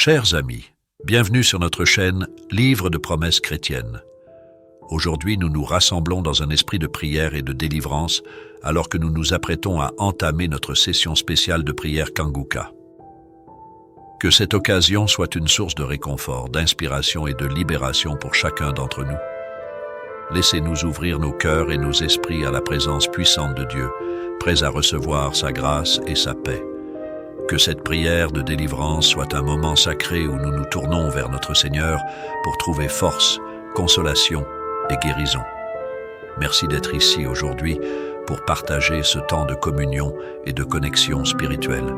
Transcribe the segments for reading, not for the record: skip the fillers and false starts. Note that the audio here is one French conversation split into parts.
Chers amis, bienvenue sur notre chaîne Livre de promesses chrétiennes. Aujourd'hui, nous nous rassemblons dans un esprit de prière et de délivrance alors que nous nous apprêtons à entamer notre session spéciale de prière Kanguka. Que cette occasion soit une source de réconfort, d'inspiration et de libération pour chacun d'entre nous. Laissez-nous ouvrir nos cœurs et nos esprits à la présence puissante de Dieu, prêts à recevoir sa grâce et sa paix. Que cette prière de délivrance soit un moment sacré où nous nous tournons vers notre Seigneur pour trouver force, consolation et guérison. Merci d'être ici aujourd'hui pour partager ce temps de communion et de connexion spirituelle.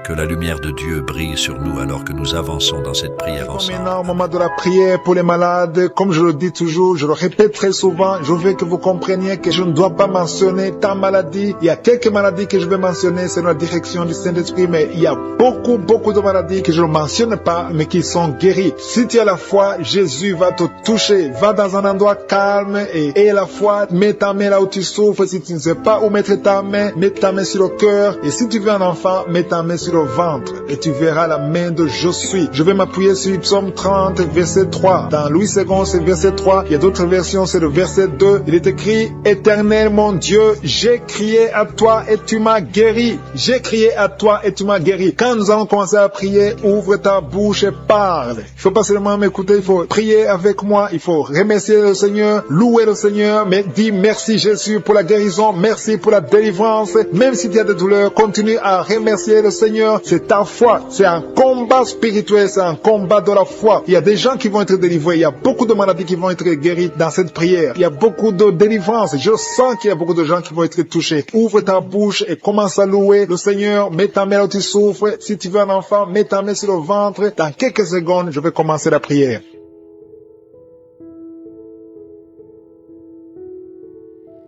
Que la lumière de Dieu brille sur nous alors que nous avançons dans cette prière ensemble. Maintenant, au moment de la prière pour les malades, comme je le dis toujours, je le répète très souvent, je veux que vous compreniez que je ne dois pas mentionner ta maladie. Il y a quelques maladies que je vais mentionner selon la direction du Saint-Esprit, mais il y a beaucoup de maladies que je ne mentionne pas, mais qui sont guéries. Si tu as la foi, Jésus va te toucher. Va dans un endroit calme et aie la foi. Mets ta main là où tu souffres. Si tu ne sais pas où mettre ta main, mets ta main sur le cœur. Et si tu veux un enfant, mets ta main sur le ventre et tu verras la main de je suis. Je vais m'appuyer sur Psaume 30, verset 3. Dans Louis II, c'est verset 3. Il y a d'autres versions, c'est le verset 2. Il est écrit, Éternel mon Dieu, j'ai crié à toi et tu m'as guéri. J'ai crié à toi et tu m'as guéri. Quand nous allons commencer à prier, ouvre ta bouche et parle. Il faut pas seulement m'écouter, il faut prier avec moi. Il faut remercier le Seigneur, louer le Seigneur, mais dis merci Jésus pour la guérison, merci pour la délivrance. Même si tu as des douleurs, continue à remercier le Seigneur. C'est ta foi, c'est un combat spirituel, c'est un combat de la foi. Il y a des gens qui vont être délivrés, il y a beaucoup de maladies qui vont être guéries dans cette prière. Il y a beaucoup de délivrance, je sens qu'il y a beaucoup de gens qui vont être touchés. Ouvre ta bouche et commence à louer le Seigneur. Mets ta main où tu souffres. Si tu veux un enfant, mets ta main sur le ventre. Dans quelques secondes, je vais commencer la prière.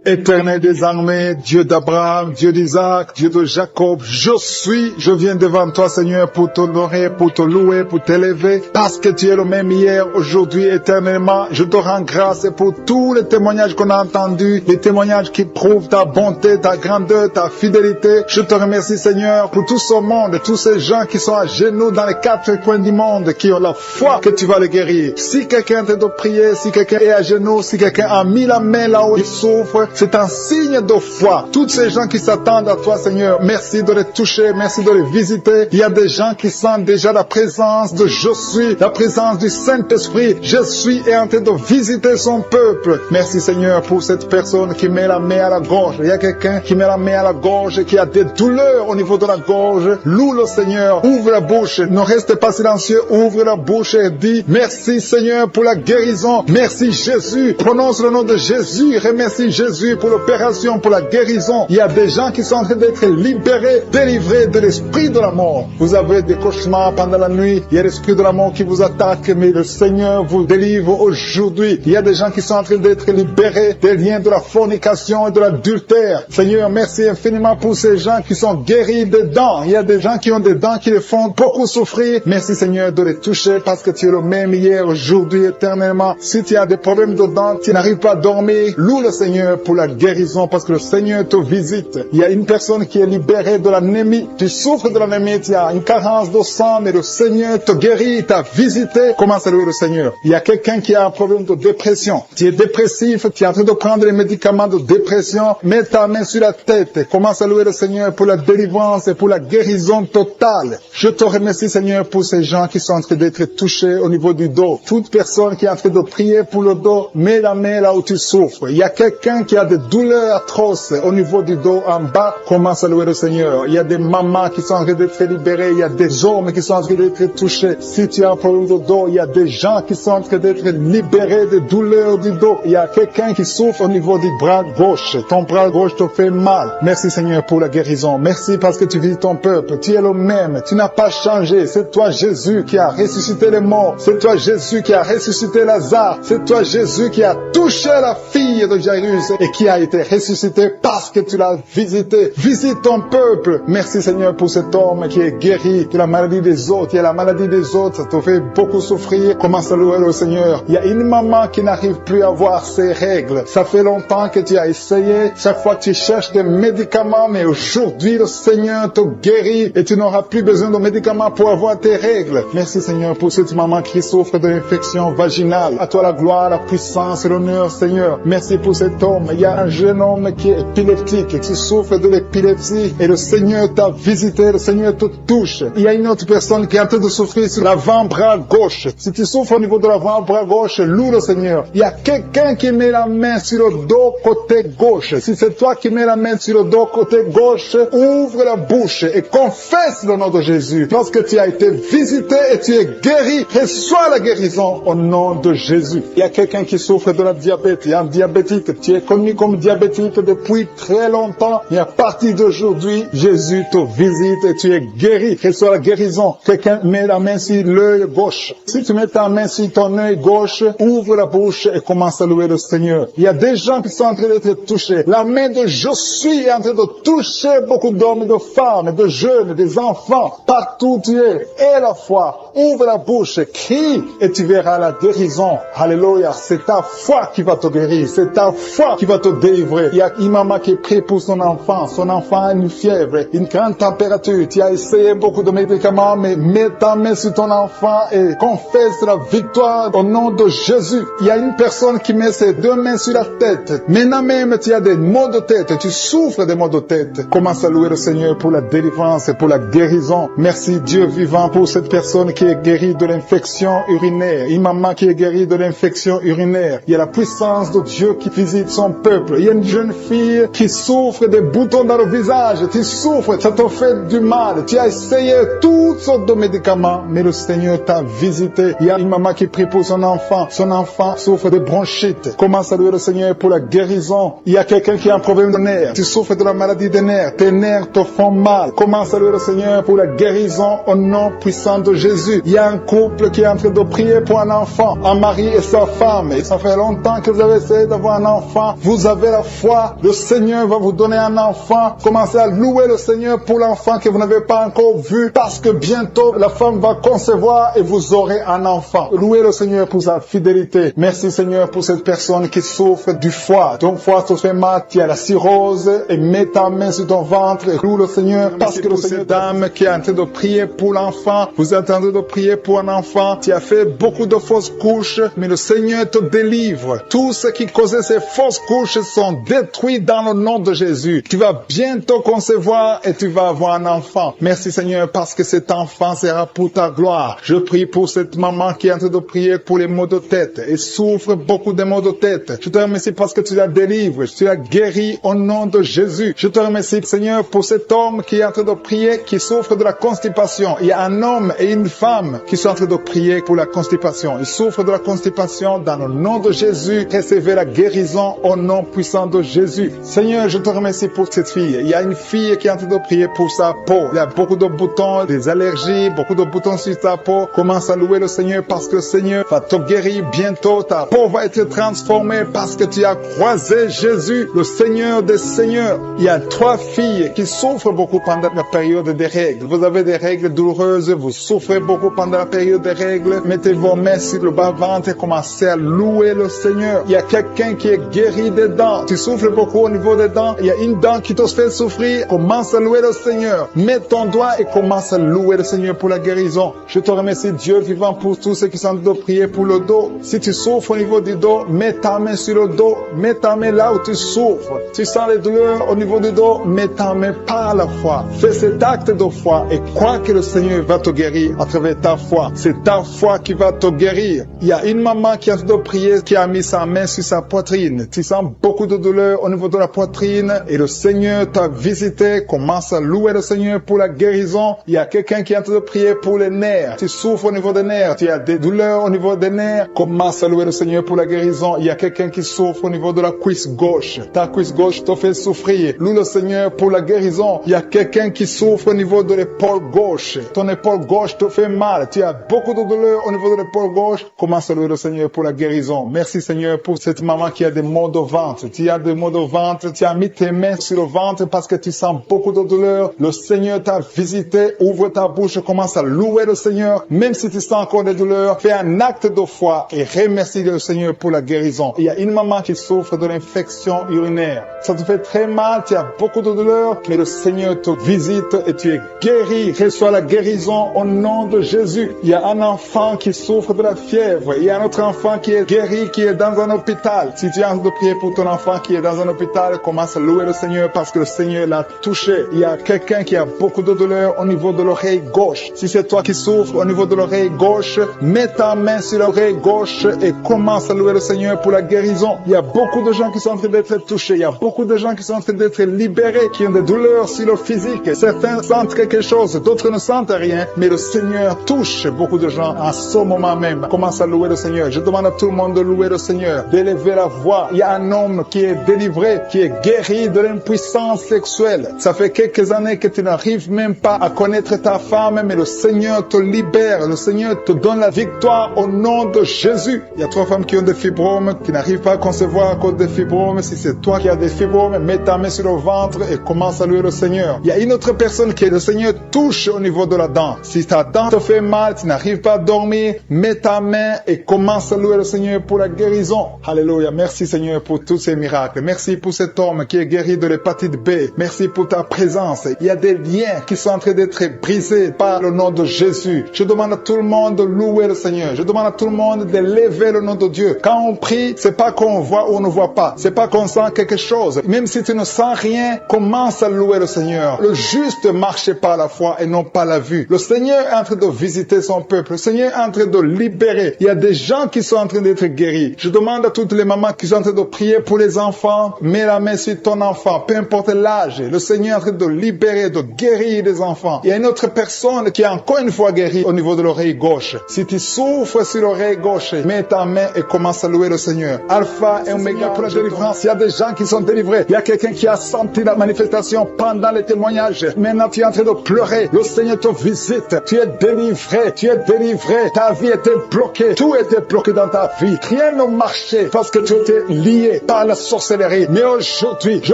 Éternel des armées, Dieu d'Abraham, Dieu d'Isaac, Dieu de Jacob, je viens devant toi Seigneur pour t'honorer, pour te louer, pour t'élever, parce que tu es le même hier, aujourd'hui, éternellement. Je te rends grâce pour tous les témoignages qu'on a entendus, les témoignages qui prouvent ta bonté, ta grandeur, ta fidélité. Je te remercie Seigneur pour tout ce monde, tous ces gens qui sont à genoux dans les quatre coins du monde, qui ont la foi que tu vas les guérir. Si quelqu'un te doit prier, si quelqu'un est à genoux, si quelqu'un a mis la main là où il souffre, c'est un signe de foi. Toutes ces gens qui s'attendent à toi, Seigneur, merci de les toucher, merci de les visiter. Il y a des gens qui sentent déjà la présence de je suis, la présence du Saint-Esprit. Je suis est en train de visiter son peuple. Merci, Seigneur, pour cette personne qui met la main à la gorge. Il y a quelqu'un qui met la main à la gorge, qui a des douleurs au niveau de la gorge. Loue le Seigneur, ouvre la bouche, ne reste pas silencieux, ouvre la bouche et dis merci, Seigneur, pour la guérison. Merci, Jésus. Prononce le nom de Jésus. Remercie Jésus pour l'opération, pour la guérison. Il y a des gens qui sont en train d'être libérés, délivrés de l'esprit de la mort. Vous avez des cauchemars pendant la nuit. Il y a l'esprit de la mort qui vous attaque, mais le Seigneur vous délivre aujourd'hui. Il y a des gens qui sont en train d'être libérés des liens de la fornication et de l'adultère. Seigneur, merci infiniment pour ces gens qui sont guéris des dents. Il y a des gens qui ont des dents qui les font beaucoup souffrir. Merci Seigneur de les toucher parce que tu es le même hier, aujourd'hui, éternellement. Si tu as des problèmes de dents, tu n'arrives pas à dormir, loue le Seigneur pour la guérison parce que le Seigneur te visite. Il y a une personne qui est libérée de l'anémie. Tu souffres de l'anémie, tu as une carence de sang, mais le Seigneur te guérit, t'a visité. Commence à louer le Seigneur. Il y a quelqu'un qui a un problème de dépression. Tu es dépressif, tu es en train de prendre les médicaments de dépression. Mets ta main sur la tête. Commence à louer le Seigneur pour la délivrance et pour la guérison totale. Je te remercie Seigneur pour ces gens qui sont en train d'être touchés au niveau du dos. Toute personne qui est en train de prier pour le dos, mets la main là où tu souffres. Il y a quelqu'un qui a des douleurs atroces au niveau du dos en bas, commence à louer le Seigneur. Il y a des mamans qui sont en train d'être libérées, il y a des hommes qui sont en train d'être touchés. Si tu as un problème de dos, il y a des gens qui sont en train d'être libérés des douleurs du dos. Il y a quelqu'un qui souffre au niveau du bras gauche. Ton bras gauche te fait mal. Merci Seigneur pour la guérison. Merci parce que tu visites ton peuple. Tu es le même. Tu n'as pas changé. C'est toi Jésus qui a ressuscité les morts. C'est toi Jésus qui a ressuscité Lazare. C'est toi Jésus qui a touché la fille de Jairus et et qui a été ressuscité parce que tu l'as visité. Visite ton peuple. Merci Seigneur pour cet homme qui est guéri de la maladie des autres. Il y a la maladie des autres, ça te fait beaucoup souffrir. Commence à louer le Seigneur. Il y a une maman qui n'arrive plus à voir ses règles. Ça fait longtemps que tu as essayé. Chaque fois tu cherches des médicaments, mais aujourd'hui le Seigneur te guérit et tu n'auras plus besoin de médicaments pour avoir tes règles. Merci Seigneur pour cette maman qui souffre de l'infection vaginale. À toi la gloire, la puissance et l'honneur Seigneur. Merci pour cet homme. Il y a un jeune homme qui est épileptique, qui souffre de l'épilepsie et le Seigneur t'a visité, le Seigneur te touche. Il y a une autre personne qui est en train de souffrir sur l'avant-bras gauche. Si tu souffres au niveau de l'avant-bras gauche, loue le Seigneur. Il y a quelqu'un qui met la main sur le dos côté gauche. Si c'est toi qui mets la main sur le dos côté gauche, ouvre la bouche et confesse le nom de Jésus. Lorsque tu as été visité et tu es guéri, reçois la guérison au nom de Jésus. Il y a quelqu'un qui souffre de la diabète. Il y a un diabétique. Tu es connu comme diabétique depuis très longtemps. Et à partir d'aujourd'hui, Jésus te visite et tu es guéri. Reçois la guérison. Quelqu'un met la main sur l'œil gauche. Si tu mets ta main sur ton œil gauche, ouvre la bouche et commence à louer le Seigneur. Il y a des gens qui sont en train d'être touchés. La main de Josué est en train de toucher beaucoup d'hommes, de femmes, de jeunes, des enfants. Partout où tu es. Et la foi. Ouvre la bouche, crie et tu verras la guérison. Alléluia. C'est ta foi qui va te guérir. C'est ta foi qui va te délivrer. Il y a une maman qui prie pour son enfant. Son enfant a une fièvre, une grande température. Tu as essayé beaucoup de médicaments, mais mets ta main sur ton enfant et confesse la victoire au nom de Jésus. Il y a une personne qui met ses deux mains sur la tête. Maintenant même, tu as des maux de tête. Tu souffres des maux de tête. Commence à louer le Seigneur pour la délivrance et pour la guérison. Merci Dieu vivant pour cette personne qui est guérie de l'infection urinaire. Une maman qui est guérie de l'infection urinaire. Il y a la puissance de Dieu qui visite son peuple. Il y a une jeune fille qui souffre des boutons dans le visage. Tu souffres, ça te fait du mal. Tu as essayé toutes sortes de médicaments, mais le Seigneur t'a visité. Il y a une maman qui prie pour son enfant. Son enfant souffre de bronchite. Commence à louer le Seigneur pour la guérison. Il y a quelqu'un qui a un problème de nerfs. Tu souffres de la maladie des nerfs. Tes nerfs te font mal. Commence à louer le Seigneur pour la guérison au nom puissant de Jésus. Il y a un couple qui est en train de prier pour un enfant. Un mari et sa femme. Et ça fait longtemps que vous avez essayé d'avoir un enfant. Vous avez la foi. Le Seigneur va vous donner un enfant. Commencez à louer le Seigneur pour l'enfant que vous n'avez pas encore vu. Parce que bientôt, la femme va concevoir et vous aurez un enfant. Louez le Seigneur pour sa fidélité. Merci Seigneur pour cette personne qui souffre du foie. Ton foie te fait mal. Tu as la cirrhose. Et mets ta main sur ton ventre et loue le Seigneur. Parce que le Seigneur, dame qui est en train de prier pour l'enfant. Vous êtes en train de prier pour un enfant. Tu as fait beaucoup de fausses couches. Mais le Seigneur te délivre. Tout ce qui causait ces fausses couches sont détruits dans le nom de Jésus. Tu vas bientôt concevoir et tu vas avoir un enfant. Merci Seigneur parce que cet enfant sera pour ta gloire. Je prie pour cette maman qui est en train de prier pour les maux de tête et souffre beaucoup de maux de tête. Je te remercie parce que tu la délivres. Tu la guéris au nom de Jésus. Je te remercie Seigneur pour cet homme qui est en train de prier, qui souffre de la constipation. Il y a un homme et une femme qui sont en train de prier pour la constipation. Ils souffrent de la constipation dans le nom de Jésus. Recevez la guérison au nom puissant de Jésus. Seigneur, je te remercie pour cette fille. Il y a une fille qui est en train de prier pour sa peau. Il y a beaucoup de boutons, des allergies, beaucoup de boutons sur sa peau. Commence à louer le Seigneur parce que le Seigneur va te guérir bientôt. Ta peau va être transformée parce que tu as croisé Jésus, le Seigneur des Seigneurs. Il y a 3 filles qui souffrent beaucoup pendant la période des règles. Vous avez des règles douloureuses, vous souffrez beaucoup pendant la période des règles. Mettez vos mains sur le bas-ventre et commencez à louer le Seigneur. Il y a quelqu'un qui est guéri des dents. Tu souffres beaucoup au niveau des dents. Il y a une dent qui te fait souffrir. Commence à louer le Seigneur. Mets ton doigt et commence à louer le Seigneur pour la guérison. Je te remercie Dieu vivant pour tous ceux qui sont en train de prier pour le dos. Si tu souffres au niveau du dos, mets ta main sur le dos. Mets ta main là où tu souffres. Tu sens les douleurs au niveau du dos, mets ta main par la foi. Fais cet acte de foi et crois que le Seigneur va te guérir à travers ta foi. C'est ta foi qui va te guérir. Il y a une maman qui a de prier, qui a mis sa main sur sa poitrine. Tu sens beaucoup de douleur au niveau de la poitrine et le Seigneur t'a visité. Commence à louer le Seigneur pour la guérison. Il y a quelqu'un qui est en train de prier pour les nerfs. Tu souffres au niveau des nerfs. Tu as des douleurs au niveau des nerfs. Commence à louer le Seigneur pour la guérison. Il y a quelqu'un qui souffre au niveau de la cuisse gauche. Ta cuisse gauche te fait souffrir. Loue le Seigneur pour la guérison. Il y a quelqu'un qui souffre au niveau de l'épaule gauche. Ton épaule gauche te fait mal. Tu as beaucoup de douleur au niveau de l'épaule gauche. Commence à louer le Seigneur pour la guérison. Merci Seigneur pour cette maman qui a des maux de ventre. ventre. Tu as des maux de ventre. Tu as mis tes mains sur le ventre parce que tu sens beaucoup de douleur. Le Seigneur t'a visité. Ouvre ta bouche. Commence à louer le Seigneur. Même si tu sens encore des douleurs, fais un acte de foi et remercie le Seigneur pour la guérison. Il y a une maman qui souffre de l'infection urinaire. Ça te fait très mal. Tu as beaucoup de douleur. Mais le Seigneur te visite et tu es guéri. Reçois la guérison au nom de Jésus. Il y a un enfant qui souffre de la fièvre. Il y a un autre enfant qui est guéri, qui est dans un hôpital. Si tu es en train de prier pour ton enfant qui est dans un hôpital, commence à louer le Seigneur parce que le Seigneur l'a touché. Il y a quelqu'un qui a beaucoup de douleur au niveau de l'oreille gauche. Si c'est toi qui souffres au niveau de l'oreille gauche, mets ta main sur l'oreille gauche et commence à louer le Seigneur pour la guérison. Il y a beaucoup de gens qui sont en train d'être touchés. Il y a beaucoup de gens qui sont en train d'être libérés, qui ont des douleurs sur le physique. Certains sentent quelque chose, d'autres ne sentent rien, mais le Seigneur touche beaucoup de gens en ce moment même. Commence à louer le Seigneur. Je demande à tout le monde de louer le Seigneur, d'élever la voix. Il y a un homme qui est délivré, qui est guéri de l'impuissance sexuelle. Ça fait quelques années que tu n'arrives même pas à connaître ta femme, mais le Seigneur te libère. Le Seigneur te donne la victoire au nom de Jésus. Il y a 3 femmes qui ont des fibromes, qui n'arrivent pas à concevoir à cause des fibromes. Si c'est toi qui as des fibromes, mets ta main sur le ventre et commence à louer le Seigneur. Il y a une autre personne qui le Seigneur touche au niveau de la dent. Si ta dent te fait mal, tu n'arrives pas à dormir, mets ta main et commence à louer le Seigneur pour la guérison. Alléluia. Merci Seigneur pour tous ces miracles. Merci pour cet homme qui est guéri de l'hépatite B. Merci pour ta présence. Il y a des liens qui sont en train d'être brisés par le nom de Jésus. Je demande à tout le monde de louer le Seigneur. Je demande à tout le monde de lever le nom de Dieu. Quand on prie, c'est pas qu'on voit ou on ne voit pas. C'est pas qu'on sent quelque chose. Même si tu ne sens rien, commence à louer le Seigneur. Le juste marche par la foi et non pas la vue. Le Seigneur est en train de visiter son peuple. Le Seigneur est en train de libérer. Il y a des gens qui sont en train d'être guéris. Je demande à toutes les mamans qui sont en train de prier pour les enfants. Mets la main sur ton enfant, peu importe l'âge. Le Seigneur est en train de libérer, de guérir les enfants. Il y a une autre personne qui est encore une fois guérie au niveau de l'oreille gauche. Si tu souffres sur l'oreille gauche, mets ta main et commence à louer le Seigneur. Alpha et Oméga pour la délivrance. Il y a des gens qui sont délivrés. Il y a quelqu'un qui a senti la manifestation pendant les témoignages. Maintenant, tu es en train de pleurer. Le Seigneur te visite. Tu es délivré. Tu es délivré. Ta vie était bloquée. Tout était bloqué dans ta vie. Rien ne marchait parce que tu étais lié par la sorcellerie. Mais aujourd'hui, je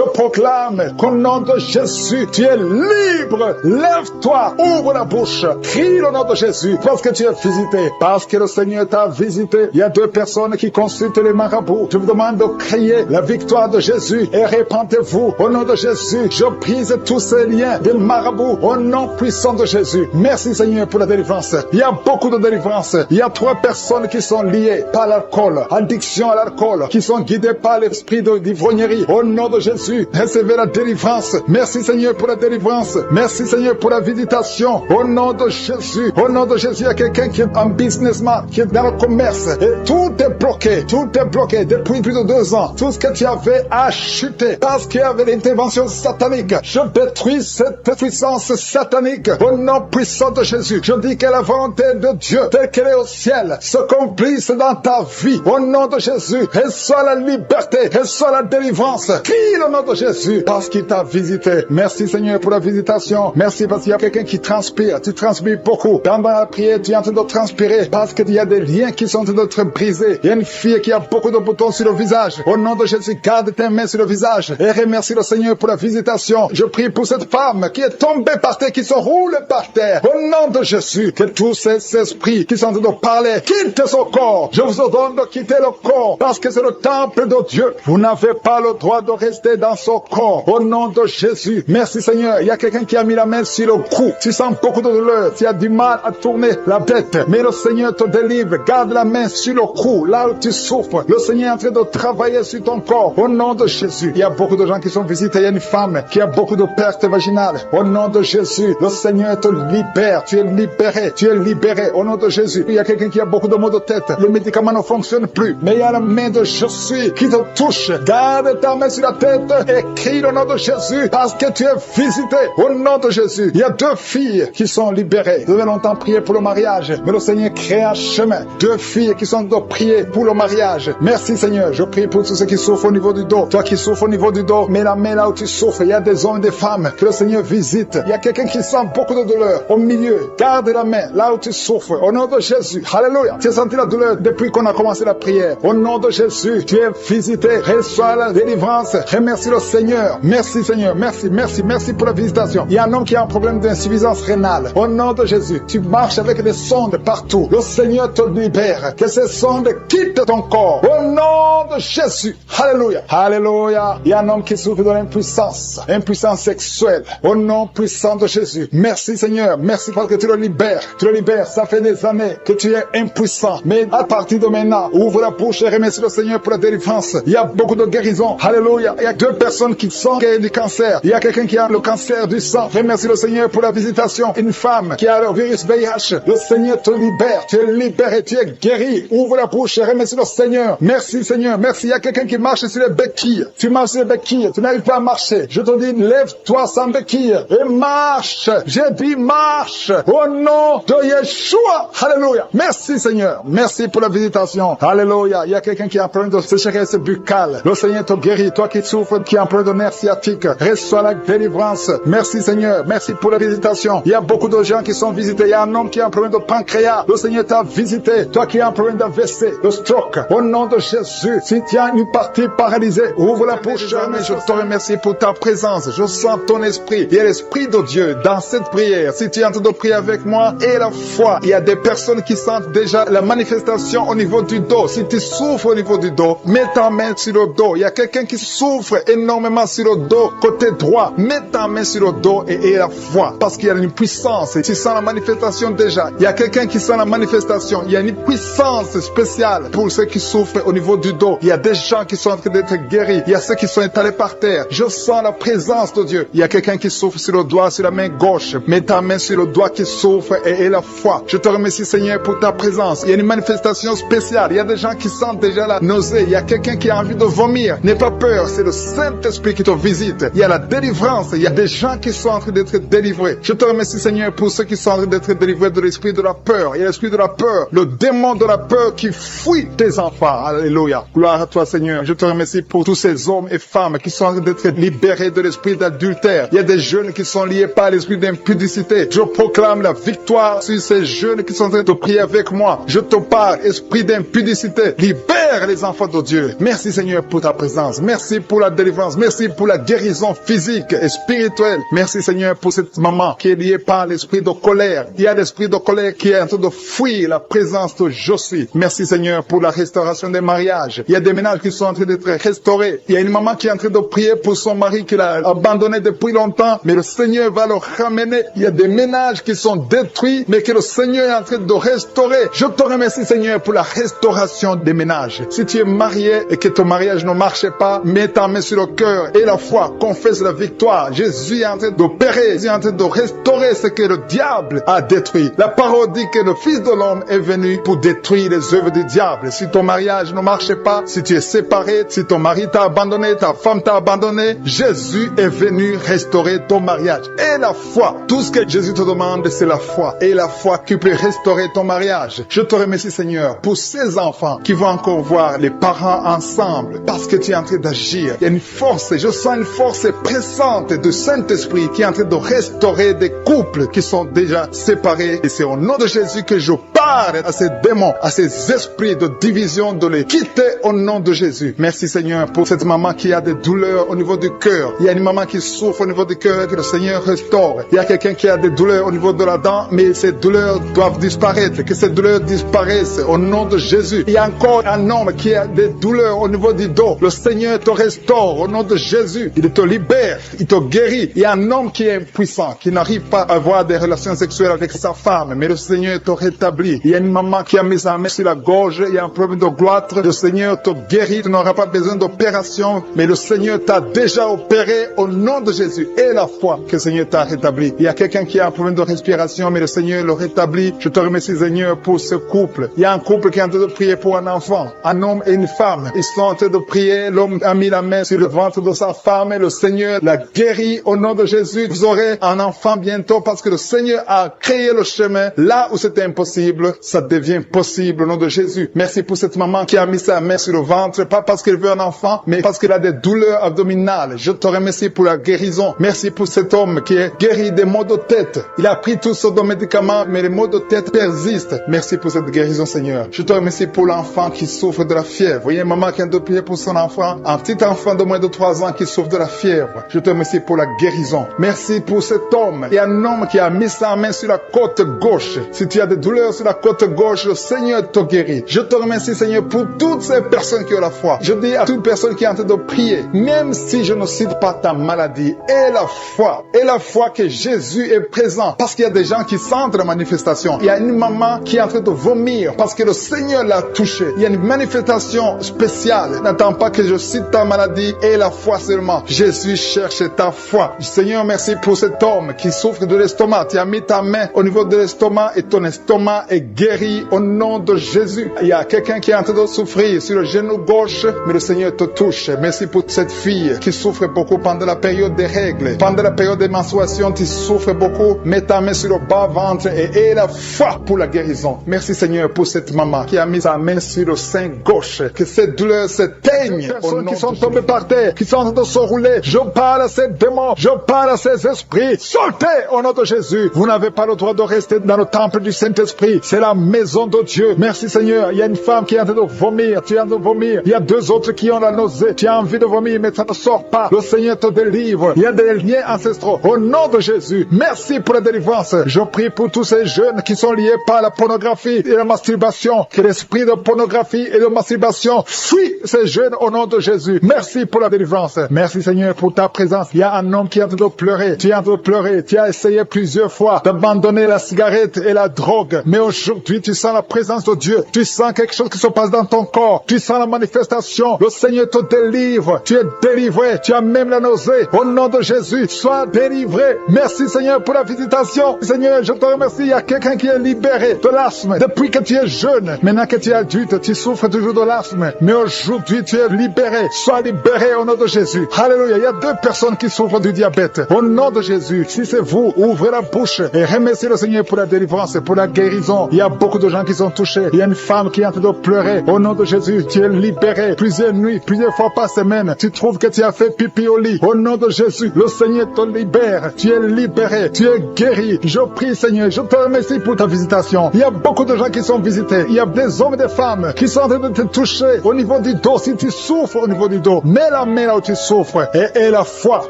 proclame qu'au nom de Jésus, tu es libre. Lève-toi. Ouvre la bouche. Crie le nom de Jésus parce que tu es visité. Parce que le Seigneur t'a visité. Il y a 2 personnes qui consultent les marabouts. Je vous demande de crier la victoire de Jésus et répandez-vous au nom de Jésus. Je brise tous ces liens des marabouts au nom puissant de Jésus. Merci Seigneur pour la délivrance. Il y a beaucoup de délivrance. Il y a 3 personnes qui sont liées par l'alcool, addiction à l'alcool, qui sont guidées par l'esprit d'ivrognerie. Au nom de Jésus, recevez la délivrance. Merci Seigneur pour la délivrance. Merci Seigneur pour la visitation. Au nom de Jésus. Au nom de Jésus, il y a quelqu'un qui est un businessman, qui est dans le commerce. Et tout est bloqué. Tout est bloqué depuis plus de 2 ans. Tout ce que tu avais a chuté parce qu'il y avait l'intervention satanique. Je détruis cette puissance satanique au nom puissant de Jésus. Je dis que la volonté de Dieu, telle qu'elle est au ciel, se accomplisse dans ta vie. Au nom de Jésus, reçois la liberté, reçois la délivrance. Crie le nom de Jésus parce qu'il t'a visité. Merci Seigneur pour la visitation. Merci parce qu'il y a quelqu'un qui transpire. Tu transpires beaucoup. Pendant la prière, tu es en train de transpirer parce qu'il y a des liens qui sont en train d'être brisés. Il y a une fille qui a beaucoup de boutons sur le visage. Au nom de Jésus, garde tes mains sur le visage et remercie le Seigneur pour la visitation. Je prie pour cette femme qui est tombée par terre, qui se roule par terre. Au nom de Jésus, que tous ces esprits qui sont en train de parler quittent son corps. Je vous ordonne de quitter le corps parce que c'est le temple de Dieu. Vous n'avez pas le droit de rester dans son corps. Au nom de Jésus. Merci Seigneur. Il y a quelqu'un qui a mis la main sur le cou. Tu sens beaucoup de douleur. Tu as du mal à tourner la tête. Mais le Seigneur te délivre. Garde la main sur le cou, là où tu souffres. Le Seigneur est en train de travailler sur ton corps. Au nom de Jésus. Il y a beaucoup de gens qui sont visités. Il y a une femme qui a beaucoup de pertes vaginales. Au nom de Jésus. Le Seigneur te libère. Tu es libéré. Tu es libéré. Au nom de Jésus. Il y a quelqu'un qui a beaucoup de maux de tête. Les médicaments ne fonctionnent plus. Mais il y a la main de Jésus qui te touche. Garde ta main sur la tête et crie le nom de Jésus parce que tu es visité. Au nom de Jésus. Il y a 2 filles qui sont libérées. Vous avez longtemps prié pour le mariage. Mais le Seigneur crée un chemin. 2 filles qui sont de prier pour le mariage. Merci Seigneur. Je prie pour tous ceux qui souffrent au niveau du dos. Toi qui souffres au niveau du dos, mets la main là où tu souffres. Il y a des hommes et des femmes que le Seigneur visite. Il y a quelqu'un qui sent beaucoup de douleur au milieu. Garde la main là où tu souffres. Au nom de Jésus. Alléluia. Tu as senti la douleur depuis qu'on a commencé la prière. Au nom de Jésus, tu es visité. visiter. Reçois la délivrance. Remercie le Seigneur. Merci Seigneur. Merci pour la visitation. Il y a un homme qui a un problème d'insuffisance rénale. Au nom de Jésus, tu marches avec des sondes partout. Le Seigneur te libère. Que ces sondes quittent ton corps. Au nom de Jésus. Alléluia. Alléluia. Il y a un homme qui souffre de l'impuissance. Impuissance sexuelle. Au nom puissant de Jésus. Merci Seigneur. Merci parce que tu le libères. Tu le libères. Ça fait des années que tu es impuissant. Mais à partir de maintenant, ouvre la bouche et remercie le Seigneur pour la délivrance. Il y a beaucoup de guérisons. Alléluia. Il y a 2 personnes qui sont guéries du cancer. Il y a quelqu'un qui a le cancer du sang. Remercie le Seigneur pour la visitation. Une femme qui a le virus VIH. Le Seigneur te libère. Tu es libéré. Tu es guéri. Ouvre la bouche et remercie le Seigneur. Merci Seigneur. Merci. Il y a quelqu'un qui marche sur les béquilles. Tu marches sur les béquilles. Tu n'arrives pas à marcher. Je te dis, lève-toi sans béquille et marche. J'ai dit marche. Au nom de Yeshua. Alléluia. Merci Seigneur. Merci pour la visitation. Alléluia. Il y a quelqu'un qui a un problème de sécheresse buccale. Le Seigneur te guérit. Toi qui souffres, qui a un problème de nerf sciatique, reçois la délivrance. Merci Seigneur. Merci pour la visitation. Il y a beaucoup de gens qui sont visités. Il y a un homme qui a un problème de pancréas. Le Seigneur t'a visité. Toi qui as un problème d'AVC, de stroke. Au nom de Jésus. Si tu as une partie paralysée, ouvre la bouche. Je te remercie pour ta présence. Je sens ton esprit. Il y a l'esprit de Dieu dans cette prière. Si tu es en train de prier avec moi et la foi, il y a des personnes qui sentent déjà la manifestation au niveau du dos. Si tu souffres au niveau du dos, mets ta main sur le dos. Il y a quelqu'un qui souffre énormément sur le dos, côté droit. Mets ta main sur le dos et la foi. Parce qu'il y a une puissance. Tu sens la manifestation déjà. Il y a quelqu'un qui sent la manifestation. Il y a une puissance spéciale pour ceux qui souffrent au niveau du dos. Il y a des gens qui sont en train d'être guéris. Il y a ceux qui sont étalés par terre. Je sens la présence de Dieu. Il y a quelqu'un qui souffre sur le doigt, sur la main gauche. Mets ta main sur le doigt qui souffre et la foi. Je te remercie Seigneur pour ta présence. Il y a une manifestation spéciale. Il y a des gens qui sentent déjà la nausée. Il y a quelqu'un qui a envie de vomir. N'aie pas peur. C'est le Saint-Esprit qui te visite. Il y a la délivrance. Il y a des gens qui sont en train d'être délivrés. Je te remercie Seigneur pour ceux qui sont en train d'être délivrés de l'esprit de la peur. Il y a l'esprit de la peur. Le démon de la peur qui fuit tes enfants. Alléluia. Gloire à toi Seigneur. Je te remercie pour tous ces hommes et femmes qui sont en train d'être libérés de l'esprit d'adultère. Il y a des jeunes qui sont liés par l'esprit d'impudicité. Je proclame la victoire sur ces jeunes qui sont en train de prier avec moi. Je te parle, esprit d'impudicité. Libère les enfants de Dieu. Merci Seigneur pour ta présence. Merci pour la délivrance. Merci pour la guérison physique et spirituelle. Merci Seigneur pour cette maman qui est liée par l'esprit de colère. Il y a l'esprit de colère qui est en train de fuir la présence de Josué. Merci Seigneur pour la restauration des mariages. Il y a des ménages qui sont en train d'être restaurés. Il y a une maman qui est en train de prier pour son mari qu'il a abandonné depuis longtemps, mais le Seigneur va le ramener. Il y a des ménages qui sont détruits, mais que le Seigneur est en train de restaurer. Je te remercie Seigneur pour la restauration des ménages. Si tu es marié et que ton mariage ne marche pas, mets ta main sur le cœur et la foi, confesse la victoire. Jésus est en train d'opérer, Jésus est en train de restaurer ce que le diable a détruit. La parole dit que le Fils de l'homme est venu pour détruire les œuvres du diable. Si ton mariage ne marche pas, si tu es séparé, si ton mari t'a abandonné, ta femme t'a abandonné, Jésus est venu restaurer ton mariage. Et la foi, tout ce que Jésus te demande, c'est la foi. Et la foi qui peut restaurer ton mariage. Je te remercie Seigneur pour ces enfants qui vont encore voir les parents ensemble parce que tu es en train d'agir. Il y a une force, je sens une force pressante de Saint-Esprit qui est en train de restaurer des couples qui sont déjà séparés. Et c'est au nom de Jésus que je parle à ces démons, à ces esprits de division, de les quitter au nom de Jésus. Merci Seigneur pour cette maman qui a des douleurs au niveau du cœur. Il y a une maman qui souffre au niveau du cœur que le Seigneur restaure. Il y a quelqu'un qui a des douleurs au niveau de la dent, mais ces douleurs doivent disparaître. Que ces douleurs disparaissent au nom de Jésus. Il y a encore un homme qui a des douleurs au niveau du dos. Le Seigneur te restaure au nom de Jésus. Il te libère, il te guérit. Il y a un homme qui est impuissant, qui n'arrive pas à avoir des relations sexuelles avec sa femme, mais le Seigneur te rétablit. Il y a une maman qui a mis sa main sur la gorge, il y a un problème de gloître. Le Seigneur te guérit, tu n'auras pas besoin d'opération, mais le Seigneur t'a déjà opéré au nom de Jésus. Et la foi que le Seigneur t'a rétabli. Il y a quelqu'un qui a un problème de respiration, mais le Seigneur le rétablit. Je te remercie Seigneur pour ce couple. Il y a un couple qui est en train de prier pour un enfant, un homme et une femme. Ils sont en train de prier, l'homme a mis la main sur le ventre de sa femme et le Seigneur l'a guéri au nom de Jésus. Vous aurez un enfant bientôt parce que le Seigneur a créé le chemin. Là où c'était impossible, ça devient possible au nom de Jésus. Merci pour cette maman qui a mis sa main sur le ventre, pas parce qu'elle veut un enfant, mais parce qu'elle a des douleurs abdominales. Je te remercie pour la guérison. Merci pour cet homme qui est guéri des maux de tête. Il a pris tous sortes de médicaments, mais les maux de tête persistent. Merci pour cette guérison, Seigneur. Je te remercie pour l'enfant qui souffre souffre de la fièvre. Il y a une maman qui a de prier pour son enfant, un petit enfant de moins de 3 ans qui souffre de la fièvre. Je te remercie pour la guérison. Merci pour cet homme. Il y a un homme qui a mis sa main sur la côte gauche. Si tu as des douleurs sur la côte gauche, le Seigneur te guérit. Je te remercie, Seigneur, pour toutes ces personnes qui ont la foi. Je dis à toute personne qui est en train de prier, même si je ne cite pas ta maladie, et la foi que Jésus est présent. Parce qu'il y a des gens qui sentent la manifestation. Il y a une maman qui est en train de vomir parce que le Seigneur l'a touché. Il y a une manifestation spéciale. N'attends pas que je cite ta maladie et la foi seulement. Jésus cherche ta foi. Seigneur, merci pour cet homme qui souffre de l'estomac. Tu as mis ta main au niveau de l'estomac et ton estomac est guéri au nom de Jésus. Il y a quelqu'un qui est en train de souffrir sur le genou gauche, mais le Seigneur te touche. Merci pour cette fille qui souffre beaucoup pendant la période des règles. Pendant la période des menstruations, tu souffres beaucoup. Mets ta main sur le bas-ventre et aie la foi pour la guérison. Merci Seigneur pour cette maman qui a mis sa main sur le sein gauche. Que cette douleur s'éteigne. Au nom qui sont tombés par terre, qui sont en train de se rouler. Je parle à ces démons, je parle à ces esprits. Sortez au nom de Jésus. Vous n'avez pas le droit de rester dans le temple du Saint-Esprit. C'est la maison de Dieu. Merci Seigneur. Il y a une femme qui est en train de vomir. Tu es en train de vomir. Il y a 2 autres qui ont la nausée. Tu as envie de vomir, mais ça ne sort pas. Le Seigneur te délivre. Il y a des liens ancestraux. Au nom de Jésus. Merci pour la délivrance. Je prie pour tous ces jeunes qui sont liés par la pornographie et la masturbation. Que l'esprit de pornographie et de masturbation fuit ces jeunes au nom de Jésus. Merci pour la délivrance. Merci Seigneur pour ta présence. Il y a un homme qui est en train de pleurer. Tu es en train de pleurer. Tu as essayé plusieurs fois d'abandonner la cigarette et la drogue. Mais aujourd'hui, tu sens la présence de Dieu. Tu sens quelque chose qui se passe dans ton corps. Tu sens la manifestation. Le Seigneur te délivre. Tu es délivré. Tu as même la nausée. Au nom de Jésus, sois délivré. Merci Seigneur pour la visitation. Seigneur, je te remercie. Il y a quelqu'un qui est libéré de l'asthme. Depuis que tu es jeune, maintenant que tu es adulte, tu souffres toujours de l'asthme. Mais aujourd'hui, tu es libéré. Sois libéré au nom de Jésus. Alléluia. Il y a 2 personnes qui souffrent du diabète. Au nom de Jésus, si c'est vous, ouvrez la bouche et remerciez le Seigneur pour la délivrance, pour la guérison. Il y a beaucoup de gens qui sont touchés. Il y a une femme qui est en train de pleurer. Au nom de Jésus, tu es libéré. Plusieurs nuits, plusieurs fois par semaine, tu trouves que tu as fait pipi au lit. Au nom de Jésus, le Seigneur te libère. Tu es libéré. Tu es guéri. Je prie, Seigneur, je te remercie pour ta visitation. Il y a beaucoup de gens qui sont visités. Il y a des hommes et des femmes qui sont en train de te toucher au niveau du dos. Si tu souffres au niveau du dos, mets la main là où tu souffres et aie la foi.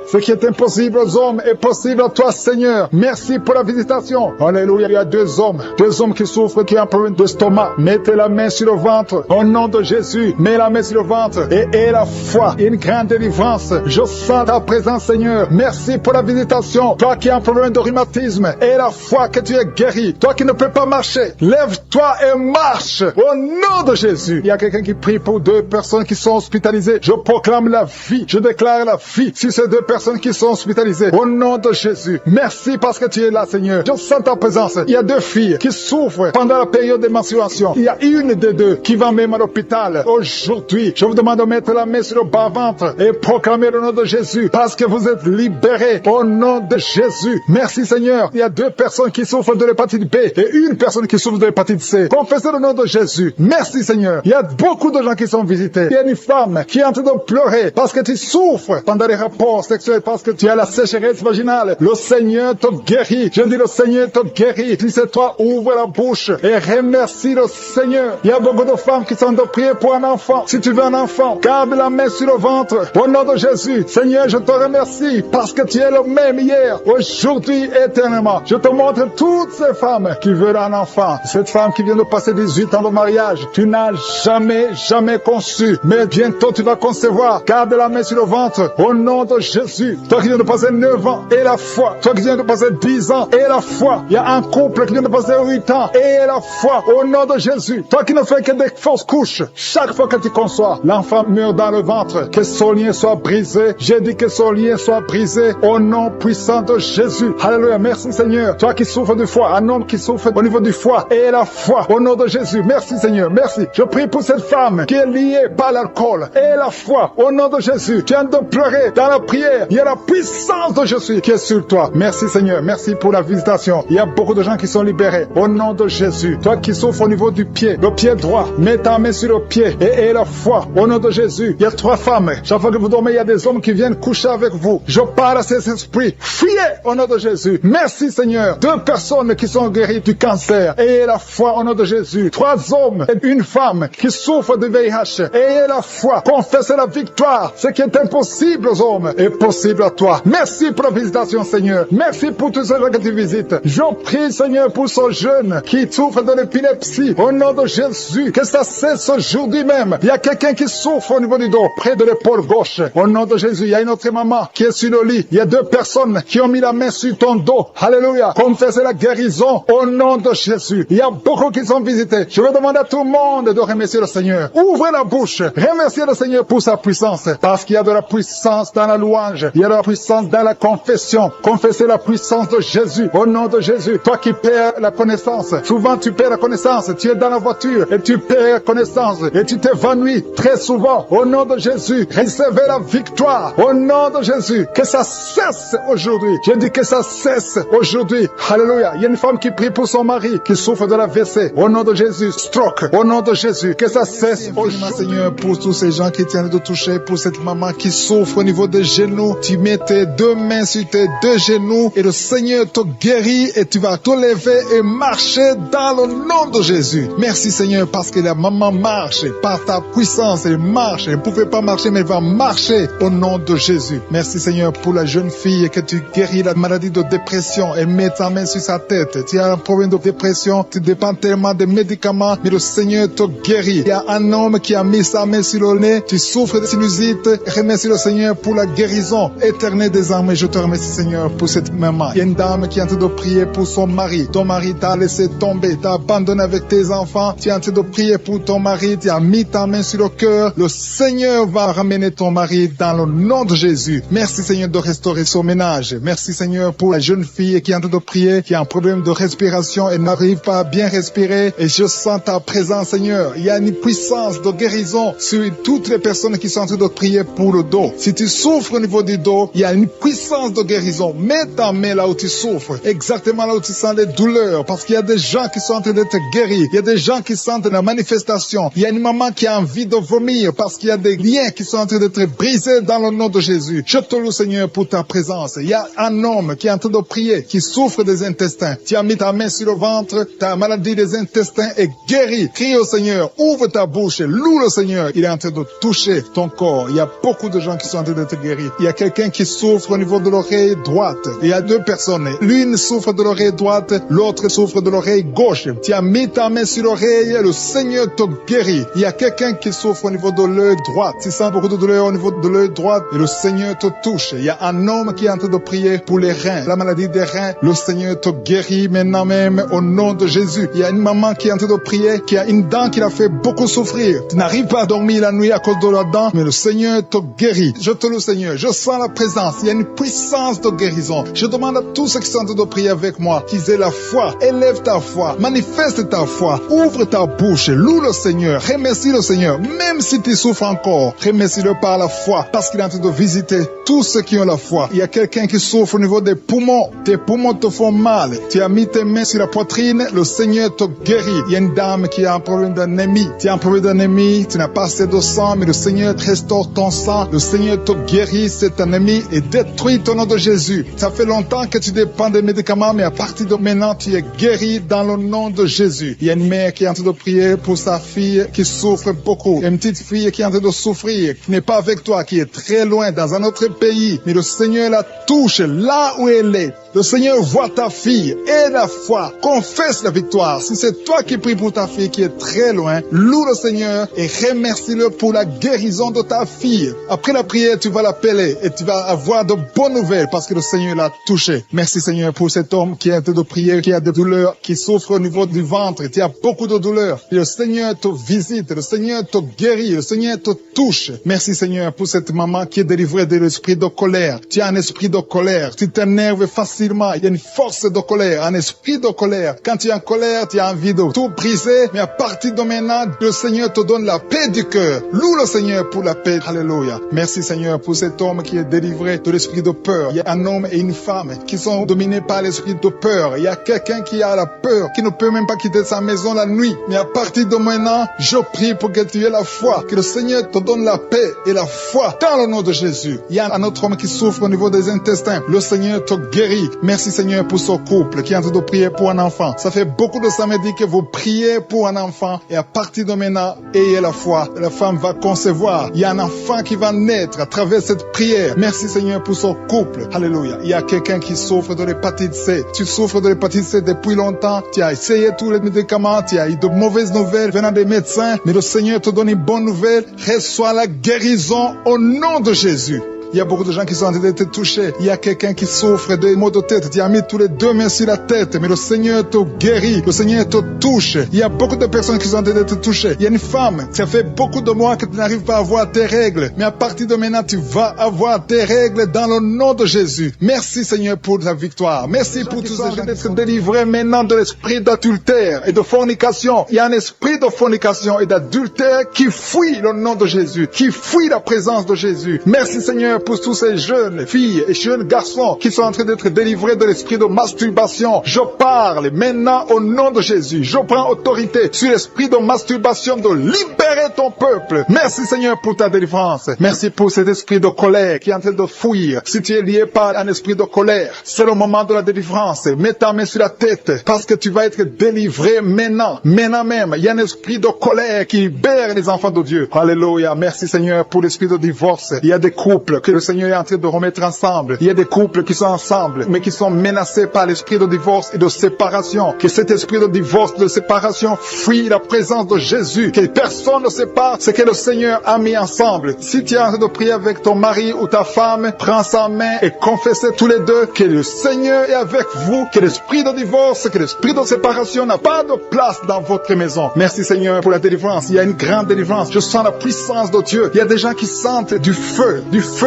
Ce qui est impossible aux hommes est possible à toi, Seigneur. Merci pour la visitation. Alléluia. Il y a 2 hommes qui souffrent, qui ont un problème d'estomac. Mettez la main sur le ventre. Au nom de Jésus, mets la main sur le ventre et aie la foi. Une grande délivrance. Je sens ta présence, Seigneur. Merci pour la visitation. Toi qui as un problème de rhumatisme, aie la foi que tu es guéri. Toi qui ne peux pas marcher, lève-toi et marche. Au nom de Jésus. Il y a quelqu'un qui prie pour 2 personnes qui sont hospitalisées. Je proclame la vie. Je déclare la vie sur ces 2 personnes qui sont hospitalisées. Au nom de Jésus. Merci parce que tu es là, Seigneur. Je sens ta présence. Il y a 2 filles qui souffrent pendant la période de menstruation. Il y a une des 2 qui va même à l'hôpital. Aujourd'hui, je vous demande de mettre la main sur le bas-ventre et proclamer le nom de Jésus parce que vous êtes libérés. Au nom de Jésus. Merci, Seigneur. Il y a 2 personnes qui souffrent de l'hépatite B et une personne qui souffre de l'hépatite C. Confessez le nom de Jésus. Merci, Seigneur. Il y a beaucoup de gens qui sont visités. Il y a une femme qui est en train de pleurer parce que tu souffres pendant les rapports sexuels, parce que tu as la sécheresse vaginale. Le Seigneur te guérit. Je dis le Seigneur te guérit. Si c'est toi, ouvre la bouche et remercie le Seigneur. Il y a beaucoup de femmes qui sont en train de prier pour un enfant. Si tu veux un enfant, garde la main sur le ventre. Au nom de Jésus, Seigneur, je te remercie parce que tu es le même hier, aujourd'hui, éternellement. Je te montre toutes ces femmes qui veulent un enfant. Cette femme qui vient de passer 18 ans de mariage, tu n'as jamais conçu, mais bientôt tu vas concevoir. Garde la main sur le ventre. Au nom de Jésus. Toi qui viens de passer 9 ans, et la foi. Toi qui viens de passer 10 ans, et la foi. Il y a un couple qui vient de passer 8 ans, et la foi. Au nom de Jésus. Toi qui ne fais que des fausses couches, chaque fois que tu conçois, l'enfant meurt dans le ventre. Que son lien soit brisé. J'ai dit que son lien soit brisé. Au nom puissant de Jésus. Alléluia. Merci Seigneur. Toi qui souffres du foie, un homme qui souffre au niveau du foie, et la foi. Au nom de Jésus. Merci Seigneur. Merci. Je prie pour cette femme qui est liée par l'alcool, et la foi. Au nom de Jésus. Tu viens de pleurer dans la prière. Il y a la puissance de Jésus qui est sur toi. Merci Seigneur. Merci pour la visitation. Il y a beaucoup de gens qui sont libérés. Au nom de Jésus. Toi qui souffres au niveau du pied, le pied droit, mets ta main sur le pied et aie la foi. Au nom de Jésus. Il y a 3 femmes. Chaque fois que vous dormez, il y a des hommes qui viennent coucher avec vous. Je parle à ces esprits. Fuyez au nom de Jésus. Merci Seigneur. 2 personnes qui sont guéries du cancer et la foi au nom de Jésus. 3 hommes et une femme qui souffrent de VIH. Ayez la foi, confessez la victoire. Ce qui est impossible aux hommes est possible à toi. Merci pour la visitation, Seigneur. Merci pour tous ceux que tu visites. Je prie, Seigneur, pour ce jeune qui souffre de l'épilepsie. Au nom de Jésus, que ça cesse aujourd'hui même. Il y a quelqu'un qui souffre au niveau du dos, près de l'épaule gauche. Au nom de Jésus, il y a une autre maman qui est sur le lit. Il y a 2 personnes qui ont mis la main sur ton dos. Alléluia. Confessez la guérison au nom de Jésus. Il y a beaucoup qui sont visités. Je veux demander à tout le monde de remercier le Seigneur. Ouvrez la bouche. Remerciez le Seigneur pour sa puissance. Parce qu'il y a de la puissance dans la louange. Il y a de la puissance dans la confession. Confessez la puissance de Jésus. Au nom de Jésus. Toi qui perds la connaissance. Souvent tu perds la connaissance. Tu es dans la voiture et tu perds la connaissance. Et tu t'évanouis très souvent. Au nom de Jésus. Recevez la victoire. Au nom de Jésus. Que ça cesse aujourd'hui. Je dis que ça cesse aujourd'hui. Alléluia. Il y a une femme qui prie pour son mari qui souffre de la WC. Au nom de Jésus. Stroke. Au nom de Jésus. Que ça cesse aujourd'hui, Seigneur, pour tous ces gens qui tiennent de toucher, pour cette maman qui souffre au niveau des genoux. Tu mets tes 2 mains sur tes 2 genoux et le Seigneur te guérit et tu vas te lever et marcher dans le nom de Jésus. Merci, Seigneur, parce que la maman marche par ta puissance. Elle marche. Elle ne pouvait pas marcher, mais elle va marcher au nom de Jésus. Merci, Seigneur, pour la jeune fille que tu guéris la maladie de dépression et mets ta main sur sa tête. Tu as un problème de dépression, tu dépends tellement des médicaments, mais le Seigneur te guérit. Il y a un homme qui a mis sa main sur le nez, tu souffres de sinusite, remercie le Seigneur pour la guérison éternelle des âmes. Je te remercie, Seigneur, pour cette maman. Il y a une dame qui est en train de prier pour son mari. Ton mari t'a laissé tomber, t'a abandonné avec tes enfants. Tu es en train de prier pour ton mari, tu as mis ta main sur le cœur. Le Seigneur va ramener ton mari dans le nom de Jésus. Merci, Seigneur, de restaurer son ménage. Merci, Seigneur, pour la jeune fille qui est en train de prier, qui a un problème de respiration et n'arrive pas à bien respirer. Et je sens ta présence, Seigneur. Il y a une puissance de guérison sur toutes les personnes qui sont en train de prier pour le dos. Si tu souffres au niveau du dos, il y a une puissance de guérison. Mets ta main là où tu souffres, exactement là où tu sens les douleurs, parce qu'il y a des gens qui sont en train d'être guéris. Il y a des gens qui sentent la manifestation. Il y a une maman qui a envie de vomir parce qu'il y a des liens qui sont en train d'être brisés dans le nom de Jésus. Je te loue, Seigneur, pour ta présence. Il y a un homme qui est en train de prier, qui souffre des intestins. Tu as mis ta main sur le ventre, ta maladie des intestins est guérie. Crie au Seigneur, ouvre ta bouche, loue le Seigneur. Il est en train de toucher ton corps. Il y a beaucoup de gens qui sont en train d'être guéris. Il y a quelqu'un qui souffre au niveau de l'oreille droite. Il y a 2 personnes. L'une souffre de l'oreille droite, l'autre souffre de l'oreille gauche. Tu as mis ta main sur l'oreille, le Seigneur te guérit. Il y a quelqu'un qui souffre au niveau de l'œil droit. Tu sens beaucoup de douleur au niveau de l'œil droit et le Seigneur te touche. Il y a un homme qui est en train de prier pour les reins, la maladie des reins. Le Seigneur te guérit maintenant même au nom de Jésus. Il y a une maman qui est en train de prier, qui a une dent qui l'a fait beaucoup souffrir. Tu n'arrives pas à dormir la nuit à cause de la dent, mais le Seigneur te guérit. Je te loue, Seigneur. Je sens la présence. Il y a une puissance de guérison. Je demande à tous ceux qui sont en train de prier avec moi qu'ils aient la foi. Élève ta foi. Manifeste ta foi. Ouvre ta bouche. Loue le Seigneur. Remercie le Seigneur. Même si tu souffres encore, remercie-le par la foi, parce qu'il est en train de visiter tous ceux qui ont la foi. Il y a quelqu'un qui souffre au niveau des poumons. Tes poumons te font mal. Tu as mis tes mains sur la poitrine. Le Seigneur te guérit. Il y a une dame qui a un problème d'anémie. Tu as un problème d'anémie. Tu n'as pas assez de sang, mais le Seigneur restaure ton sang. Le Seigneur te guérit cette anémie et détruit au nom de Jésus. Ça fait longtemps que tu dépends des médicaments, mais à partir de maintenant, tu es guéri dans le nom de Jésus. Il y a une mère qui est en train de prier pour sa fille qui souffre beaucoup. Il y a une petite fille qui est en train de souffrir, qui n'est pas avec toi, qui est très loin dans un autre pays. Mais le Seigneur la touche là où elle est. Le Seigneur voit ta fille et la foi. Confesse la victoire. Si c'est toi qui pries pour ta fille qui est très loin, loue le Seigneur et remercie-le pour la guérison de ta fille. Après la prière, tu vas l'appeler et tu vas avoir de bonnes nouvelles parce que le Seigneur l'a touché. Merci, Seigneur, pour cet homme qui est en train de prier, qui a des douleurs, qui souffre au niveau du ventre. Tu as beaucoup de douleurs. Et le Seigneur te visite, le Seigneur te guérit, le Seigneur te touche. Merci, Seigneur, pour cette maman qui est délivrée de l'esprit de colère. Tu as un esprit de colère. Tu t'énerves facilement. Il y a une force de colère, un esprit de colère. Quand tu es en colère, tu as envie de tout briser. Mais à partir de maintenant, le Seigneur te donne la paix du cœur. Loue le Seigneur pour la paix. Alléluia. Merci, Seigneur, pour cet homme qui est délivré de l'esprit de peur. Il y a un homme et une femme qui sont dominés par l'esprit de peur. Il y a quelqu'un qui a la peur, qui ne peut même pas quitter sa maison la nuit. Mais à partir de maintenant, je prie pour que tu aies la foi, que le Seigneur te donne la paix et la foi dans le nom de Jésus. Il y a un autre homme qui souffre au niveau des intestins. Le Seigneur te guérit. Merci, Seigneur, pour ce couple qui est en train de prier pour un enfant. Ça fait beaucoup de samedis que vous priez pour un enfant et à partir partir de maintenant, ayez la foi. La femme va concevoir. Il y a un enfant qui va naître à travers cette prière. Merci Seigneur pour son couple. Alléluia. Il y a quelqu'un qui souffre de l'hépatite C. Tu souffres de l'hépatite C depuis longtemps. Tu as essayé tous les médicaments. Tu as eu de mauvaises nouvelles venant des médecins. Mais le Seigneur te donne une bonne nouvelle. Reçois la guérison au nom de Jésus. Il y a beaucoup de gens qui sont en train d'être touchés. Il y a quelqu'un qui souffre de maux de tête. Tu as mis tous les deux mains sur la tête, mais le Seigneur te guérit. Le Seigneur te touche. Il y a beaucoup de personnes qui sont en train d'être touchées. Il y a une femme, ça fait beaucoup de mois que tu n'arrives pas à avoir tes règles. Mais à partir de maintenant, tu vas avoir tes règles dans le nom de Jésus. Merci Seigneur pour ta victoire. Merci pour tous ces gens d'être délivrés maintenant de l'esprit d'adultère et de fornication. Il y a un esprit de fornication et d'adultère qui fuit le nom de Jésus, qui fuit la présence de Jésus. Merci Seigneur pour tous ces jeunes filles et jeunes garçons qui sont en train d'être délivrés de l'esprit de masturbation. Je parle maintenant au nom de Jésus. Je prends autorité sur l'esprit de masturbation de libérer ton peuple. Merci Seigneur pour ta délivrance. Merci pour cet esprit de colère qui est en train de fuir. Si tu es lié par un esprit de colère, c'est le moment de la délivrance. Mets ta main sur la tête parce que tu vas être délivré maintenant. Maintenant même, il y a un esprit de colère qui libère les enfants de Dieu. Alléluia. Merci Seigneur pour l'esprit de divorce. Il y a des couples que le Seigneur est en train de remettre ensemble. Il y a des couples qui sont ensemble, mais qui sont menacés par l'esprit de divorce et de séparation. Que cet esprit de divorce, de séparation, fuit la présence de Jésus. Que personne ne sépare ce que le Seigneur a mis ensemble. Si tu es en train de prier avec ton mari ou ta femme, prends sa main et confessez tous les deux que le Seigneur est avec vous. Que l'esprit de divorce, que l'esprit de séparation n'a pas de place dans votre maison. Merci Seigneur pour la délivrance. Il y a une grande délivrance. Je sens la puissance de Dieu. Il y a des gens qui sentent du feu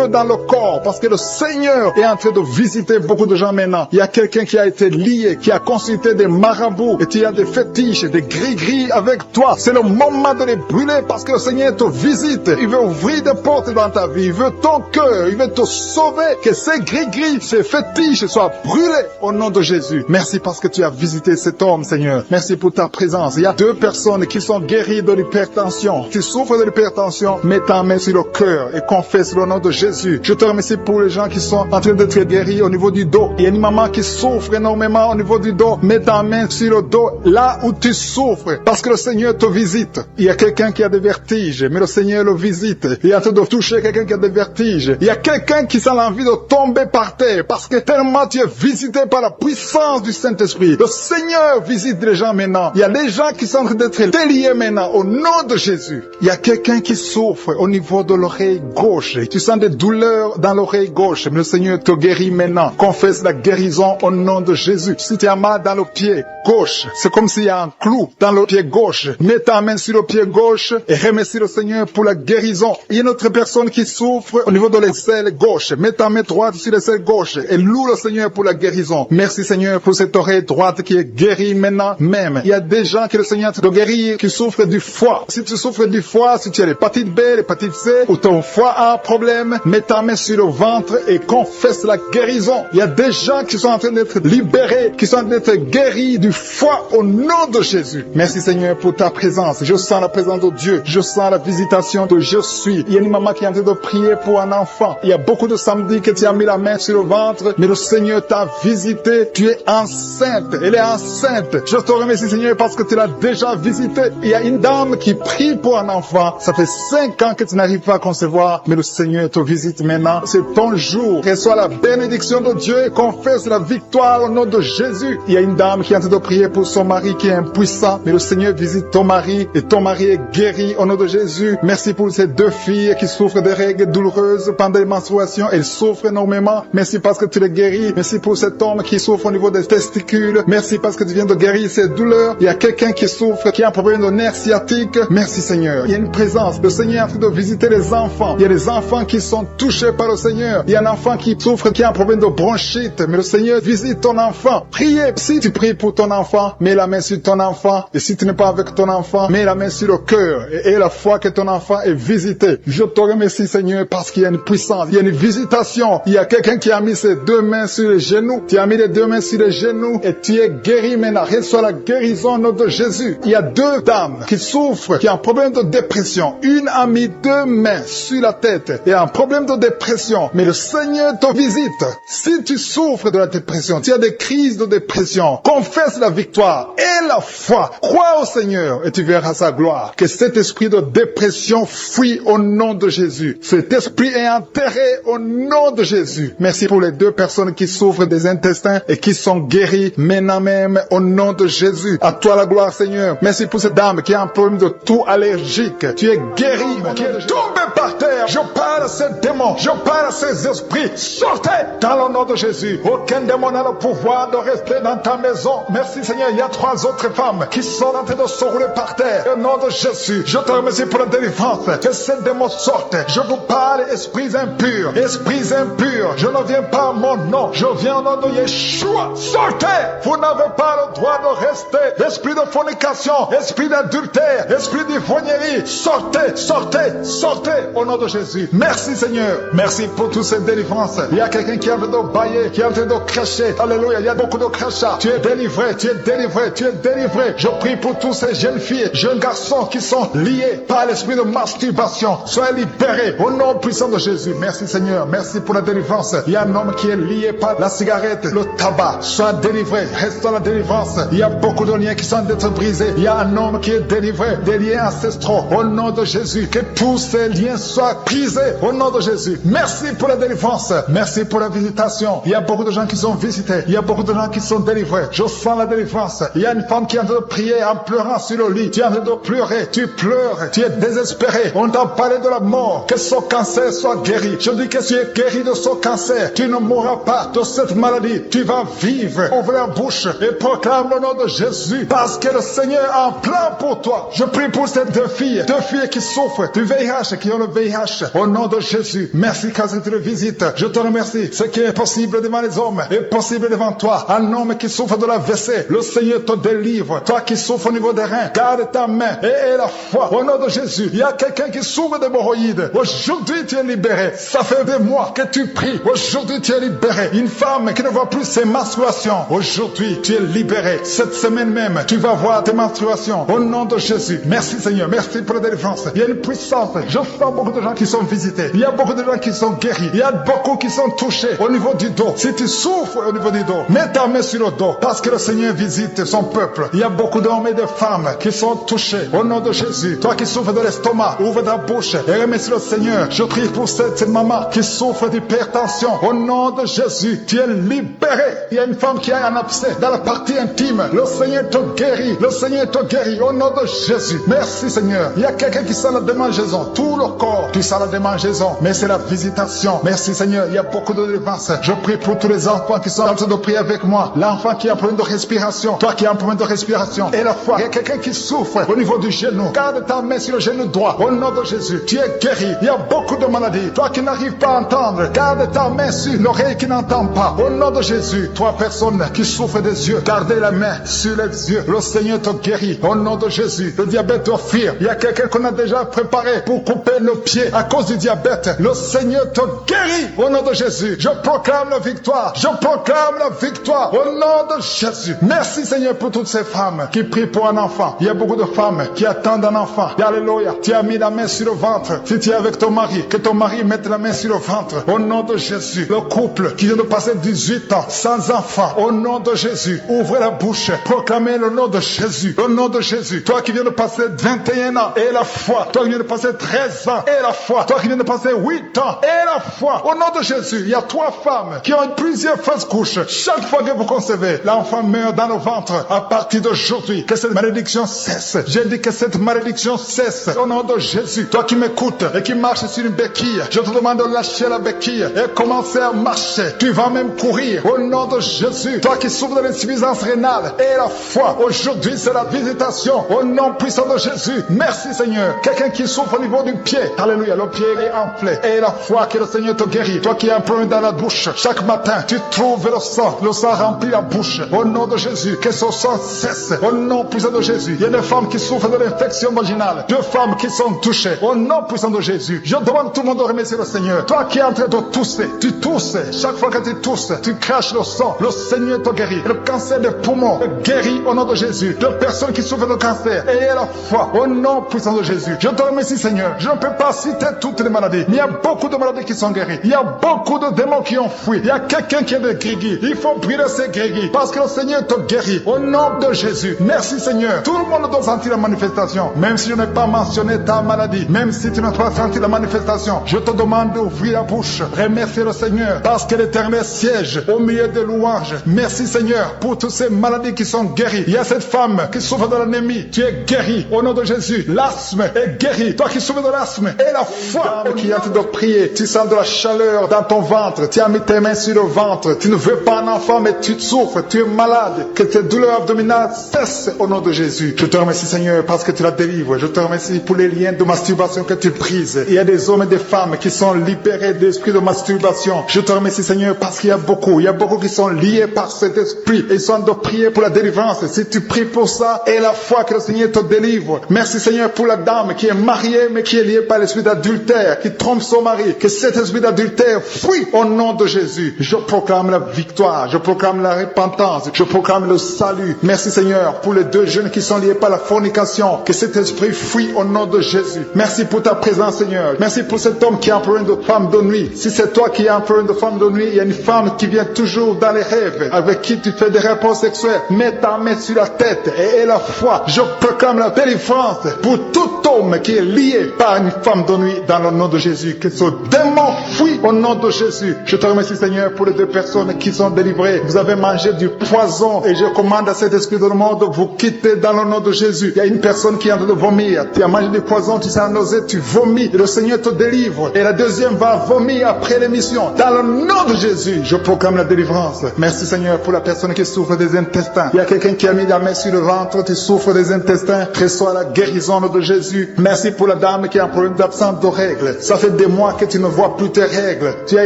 dans le corps, parce que le Seigneur est en train de visiter beaucoup de gens maintenant. Il y a quelqu'un qui a été lié, qui a consulté des marabouts, et tu as des fétiches, des gris-gris avec toi. C'est le moment de les brûler, parce que le Seigneur te visite. Il veut ouvrir des portes dans ta vie. Il veut ton cœur. Il veut te sauver. Que ces gris-gris, ces fétiches soient brûlés au nom de Jésus. Merci parce que tu as visité cet homme, Seigneur. Merci pour ta présence. Il y a 2 personnes qui sont guéries de l'hypertension. Tu souffres de l'hypertension, mets ta main sur le cœur et confesse le nom de Jésus. Je te remercie pour les gens qui sont en train d'être guéris au niveau du dos. Il y a une maman qui souffre énormément au niveau du dos. Mets ta main sur le dos, là où tu souffres, parce que le Seigneur te visite. Il y a quelqu'un qui a des vertiges, mais le Seigneur le visite. Il est en train de toucher quelqu'un qui a des vertiges. Il y a quelqu'un qui sent l'envie de tomber par terre, parce que tellement tu es visité par la puissance du Saint-Esprit. Le Seigneur visite les gens maintenant. Il y a des gens qui sont en train d'être déliés maintenant, au nom de Jésus. Il y a quelqu'un qui souffre au niveau de l'oreille gauche. Tu sens des douleurs dans l'oreille gauche, mais le Seigneur te guérit maintenant. Confesse la guérison au nom de Jésus. Si tu as mal dans le pied gauche, c'est comme s'il y a un clou dans le pied gauche. Mets ta main sur le pied gauche et remercie le Seigneur pour la guérison. Il y a une autre personne qui souffre au niveau de l'aisselle gauche. Mets ta main droite sur l'aisselle gauche et loue le Seigneur pour la guérison. Merci Seigneur pour cette oreille droite qui est guérie maintenant même. Il y a des gens que le Seigneur te guérit qui souffrent du foie. Si tu souffres du foie, si tu as l'hépatite B, l'hépatite C, ou ton foie a un problème, mets ta main sur le ventre et confesse la guérison. Il y a des gens qui sont en train d'être libérés, qui sont en train d'être guéris du foie au nom de Jésus. Merci Seigneur pour ta présence. Je sens la présence de Dieu. Je sens la visitation de je suis. Il y a une maman qui est en train de prier pour un enfant. Il y a beaucoup de samedis que tu as mis la main sur le ventre, mais le Seigneur t'a visité. Tu es enceinte. Elle est enceinte. Je te remercie Seigneur parce que tu l'as déjà visité. Il y a une dame qui prie pour un enfant. Ça fait 5 ans que tu n'arrives pas à concevoir, mais le Seigneur te visite maintenant. C'est ton jour. Reçois la bénédiction de Dieu et confesse la victoire au nom de Jésus. Il y a une dame qui est en train de prier pour son mari qui est impuissant, mais le Seigneur visite ton mari et ton mari est guéri au nom de Jésus. Merci pour ces 2 filles qui souffrent de règles douloureuses pendant les menstruations. Elles souffrent énormément. Merci parce que tu les guéris. Merci pour cet homme qui souffre au niveau des testicules. Merci parce que tu viens de guérir ces douleurs. Il y a quelqu'un qui souffre, qui a un problème de nerf sciatique. Merci Seigneur. Il y a une présence. Le Seigneur est en train de visiter les enfants. Il y a des enfants qui sont touchés par le Seigneur. Il y a un enfant qui souffre, qui a un problème de bronchite. Mais le Seigneur visite ton enfant. Priez. Si tu pries pour ton enfant, mets la main sur ton enfant. Et si tu n'es pas avec ton enfant, mets la main sur le cœur. Et la foi que ton enfant est visité. Je te remercie Seigneur parce qu'il y a une puissance. Il y a une visitation. Il y a quelqu'un qui a mis ses 2 mains sur les genoux. Tu as mis les 2 mains sur les genoux et tu es guéri maintenant. Reçois la guérison au nom de Jésus. Il y a 2 dames qui souffrent, qui ont un problème de dépression. Une a mis 2 mains sur la tête et a un problème même de dépression, mais le Seigneur te visite. Si tu souffres de la dépression, tu as des crises de dépression, confesse la victoire et la foi. Crois au Seigneur et tu verras sa gloire. Que cet esprit de dépression fuit au nom de Jésus. Cet esprit est enterré au nom de Jésus. Merci pour les 2 personnes qui souffrent des intestins et qui sont guéries maintenant même au nom de Jésus. À toi la gloire, Seigneur. Merci pour cette dame qui a un problème de toux allergique. Tu es guérie, qui est tombée par terre. Je parle à ces démons, je parle à ces esprits. Sortez dans le nom de Jésus. Aucun démon n'a le pouvoir de rester dans ta maison. Merci Seigneur. Il y a 3 autres femmes qui sont en train de se rouler par terre. Au nom de Jésus, je te remercie pour la délivrance. Que ces démons sortent. Je vous parle, esprits impurs. Esprits impurs. Je ne viens pas à mon nom. Je viens au nom de Yeshua. Sortez. Vous n'avez pas le droit de rester. Esprit de fornication, esprit d'adultère, esprit d'ivrognerie. Sortez, sortez, sortez au nom de Jésus. Merci Seigneur. Merci pour toutes ces délivrances. Il y a quelqu'un qui est en train de bailler, qui est en train de cracher. Alléluia, il y a beaucoup de crachats. Tu es délivré, tu es délivré, tu es délivré. Je prie pour tous ces jeunes filles, jeunes garçons qui sont liés par l'esprit de masturbation. Soyez libérés au nom puissant de Jésus. Merci Seigneur, merci pour la délivrance. Il y a un homme qui est lié par la cigarette, le tabac. Sois délivré, reste dans la délivrance. Il y a beaucoup de liens qui sont d'être brisés. Il y a un homme qui est délivré des liens ancestraux au nom de Jésus. Que tous ces liens soient brisés au nom de Jésus. Merci pour la délivrance. Merci pour la visitation. Il y a beaucoup de gens qui sont visités. Il y a beaucoup de gens qui sont délivrés. Je sens la délivrance. Il y a une femme qui est en train de prier en pleurant sur le lit. Tu es en train de pleurer. Tu pleures. Tu es désespéré. On t'a parlé de la mort. Que son cancer soit guéri. Je dis que tu es guéri de son cancer. Tu ne mourras pas de cette maladie. Tu vas vivre. Ouvre la bouche et proclame le nom de Jésus. Parce que le Seigneur a un plan pour toi. Je prie pour ces 2 filles qui souffrent du VIH, qui ont le VIH. Au nom de Jésus. Merci quand tu le visites. Je te remercie. Ce qui est possible devant les hommes est possible devant toi. Un homme qui souffre de la WC, le Seigneur te délivre. Toi qui souffres au niveau des reins, garde ta main et la foi. Au nom de Jésus. Il y a quelqu'un qui souffre d'hémorroïdes. Aujourd'hui tu es libéré. Ça fait des mois que tu pries. Aujourd'hui tu es libéré. Une femme qui ne voit plus ses menstruations. Aujourd'hui tu es libéré. Cette semaine même, tu vas voir tes menstruations. Au nom de Jésus. Merci Seigneur. Merci pour la délivrance. Il y a une puissance. Je sens beaucoup de gens qui sont visités. Il y a beaucoup de gens qui sont guéris. Il y a beaucoup qui sont touchés au niveau du dos. Si tu souffres au niveau du dos, mets ta main sur le dos. Parce que le Seigneur visite son peuple. Il y a beaucoup d'hommes et de femmes qui sont touchés. Au nom de Jésus. Toi qui souffres de l'estomac, ouvre ta bouche et remercie le Seigneur. Je prie pour cette maman qui souffre d'hypertension. Au nom de Jésus, tu es libéré. Il y a une femme qui a un abcès dans la partie intime. Le Seigneur te guérit. Le Seigneur te guérit. Au nom de Jésus. Merci Seigneur. Il y a quelqu'un qui sent la démangeaison. Tout le corps, tu sens la démangeaison. Mais c'est la visitation. Merci Seigneur. Il y a beaucoup de délivrance. Je prie pour tous les enfants qui sont en train de prier avec moi. L'enfant qui a un problème de respiration. Toi qui as un problème de respiration. Et la foi. Il y a quelqu'un qui souffre au niveau du genou. Garde ta main sur le genou droit. Au nom de Jésus. Tu es guéri. Il y a beaucoup de maladies. Toi qui n'arrives pas à entendre. Garde ta main sur l'oreille qui n'entend pas. Au nom de Jésus. Toi personne qui souffre des yeux. Gardez la main sur les yeux. Le Seigneur te guérit. Au nom de Jésus. Le diabète doit fuir. Il y a quelqu'un qu'on a déjà préparé pour couper le pied à cause du diabète. Le Seigneur te guérit. Au nom de Jésus. Je proclame la victoire. Je proclame la victoire. Au nom de Jésus. Merci Seigneur pour toutes ces femmes qui prient pour un enfant. Il y a beaucoup de femmes qui attendent un enfant. Alléluia. Tu as mis la main sur le ventre. Si tu es avec ton mari, que ton mari mette la main sur le ventre. Au nom de Jésus. Le couple qui vient de passer 18 ans sans enfant. Au nom de Jésus. Ouvrez la bouche. Proclamez le nom de Jésus. Le nom de Jésus. Toi qui viens de passer 21 ans et la foi. Toi qui viens de passer 13 ans et la foi. Toi qui viens de passer 8 ans et la foi. Au nom de Jésus. Il y a 3 femmes qui ont plusieurs fausses couches. Chaque fois que vous concevez, l'enfant meurt dans le ventre. À partir d'aujourd'hui, que cette malédiction cesse. J'ai dit que cette malédiction cesse. Au nom de Jésus. Toi qui m'écoutes et qui marches sur une béquille, je te demande de lâcher la béquille et commencer à marcher. Tu vas même courir. Au nom de Jésus. Toi qui souffres de l'insuffisance rénale et la foi. Aujourd'hui, c'est la visitation. Au nom puissant de Jésus. Merci Seigneur. Quelqu'un qui souffre au niveau du pied. Alléluia. Le pied est enflé. Et la foi que le Seigneur te guérit. Toi qui as un problème dans la bouche. Chaque matin, tu trouves le sang. Le sang remplit la bouche. Au nom de Jésus. Que ce sang cesse. Au nom puissant de Jésus. Il y a des femmes qui souffrent de l'infection vaginale. 2 femmes qui sont touchées. Au nom puissant de Jésus. Je demande tout le monde de remercier le Seigneur. Toi qui es en train de tousser. Tu tousses. Chaque fois que tu tousses, tu craches le sang. Le Seigneur te guérit. Le cancer des poumons est guéri au nom de Jésus. 2 personnes qui souffrent de cancer. Ayez la foi. Au nom puissant de Jésus. Je te remercie Seigneur. Je ne peux pas citer toutes les maladies. Il y a beaucoup de maladies qui sont guéries. Il y a beaucoup de démons qui ont fui. Il y a quelqu'un qui est de guéri. Il faut brûler ces guéris parce que le Seigneur te guérit. Au nom de Jésus. Merci Seigneur. Tout le monde doit sentir la manifestation. Même si je n'ai pas mentionné ta maladie, même si tu n'as pas senti la manifestation, je te demande d'ouvrir la bouche. Remercie le Seigneur parce que l'Éternel siège au milieu des louanges. Merci Seigneur pour toutes ces maladies qui sont guéries. Il y a cette femme qui souffre de l'anémie. Tu es guéri au nom de Jésus. L'asthme est guéri. Toi qui souffres de l'asthme et la foi qui est en train de prier. Tu sens de la chaleur dans ton ventre. Tu as mis tes mains sur le ventre. Tu ne veux pas un enfant mais tu souffres. Tu es malade. Que tes douleurs abdominales cessent au nom de Jésus. Je te remercie Seigneur parce que tu la délivres. Je te remercie pour les liens de masturbation que tu brises. Il y a des hommes et des femmes qui sont libérés d'esprit de masturbation. Je te remercie Seigneur parce qu'il y a beaucoup qui sont liés par cet esprit et ils sont de prier pour la délivrance. Si tu pries pour ça et la foi que le Seigneur te délivre. Merci Seigneur pour la dame qui est mariée mais qui est liée par l'esprit d'adultère, qui trompe son mari. Que cet esprit d'adultère fuit au nom de Jésus. Je proclame la victoire, je proclame la repentance, je proclame le salut. Merci Seigneur pour les deux jeunes qui sont liés par la fornication. Que cet esprit fuit au nom de Jésus. Merci pour ta présence Seigneur. Merci pour cet homme qui est un problème de femme de nuit. Si c'est toi qui as un problème de femme de nuit, il y a une femme qui vient toujours dans les rêves, avec qui tu fais des rapports sexuels. Mets ta main sur la tête et la foi. Je proclame la délivrance pour tout homme qui est lié par une femme de nuit dans le nom de Jésus. Que ce démon fuit au nom de Jésus. Je te remercie Seigneur pour les deux personnes qui sont délivrées. Vous avez mangé du poison et je commande à cet esprit de le monde de vous quitter dans le nom de Jésus. Il y a une personne qui est en train de vomir. Tu as mangé du poison, tu sens nausée, tu vomis et le Seigneur te délivre. Et la deuxième va vomir après l'émission. Dans le nom de Jésus, je proclame la délivrance. Merci Seigneur pour la personne qui souffre des intestins. Il y a quelqu'un qui a mis la main sur le ventre, tu souffres des intestins. Reçois la guérison de Jésus. Merci pour la dame qui a un problème d'absence de règles. Ça fait des mois que tu ne vois plus tes règles. Tu as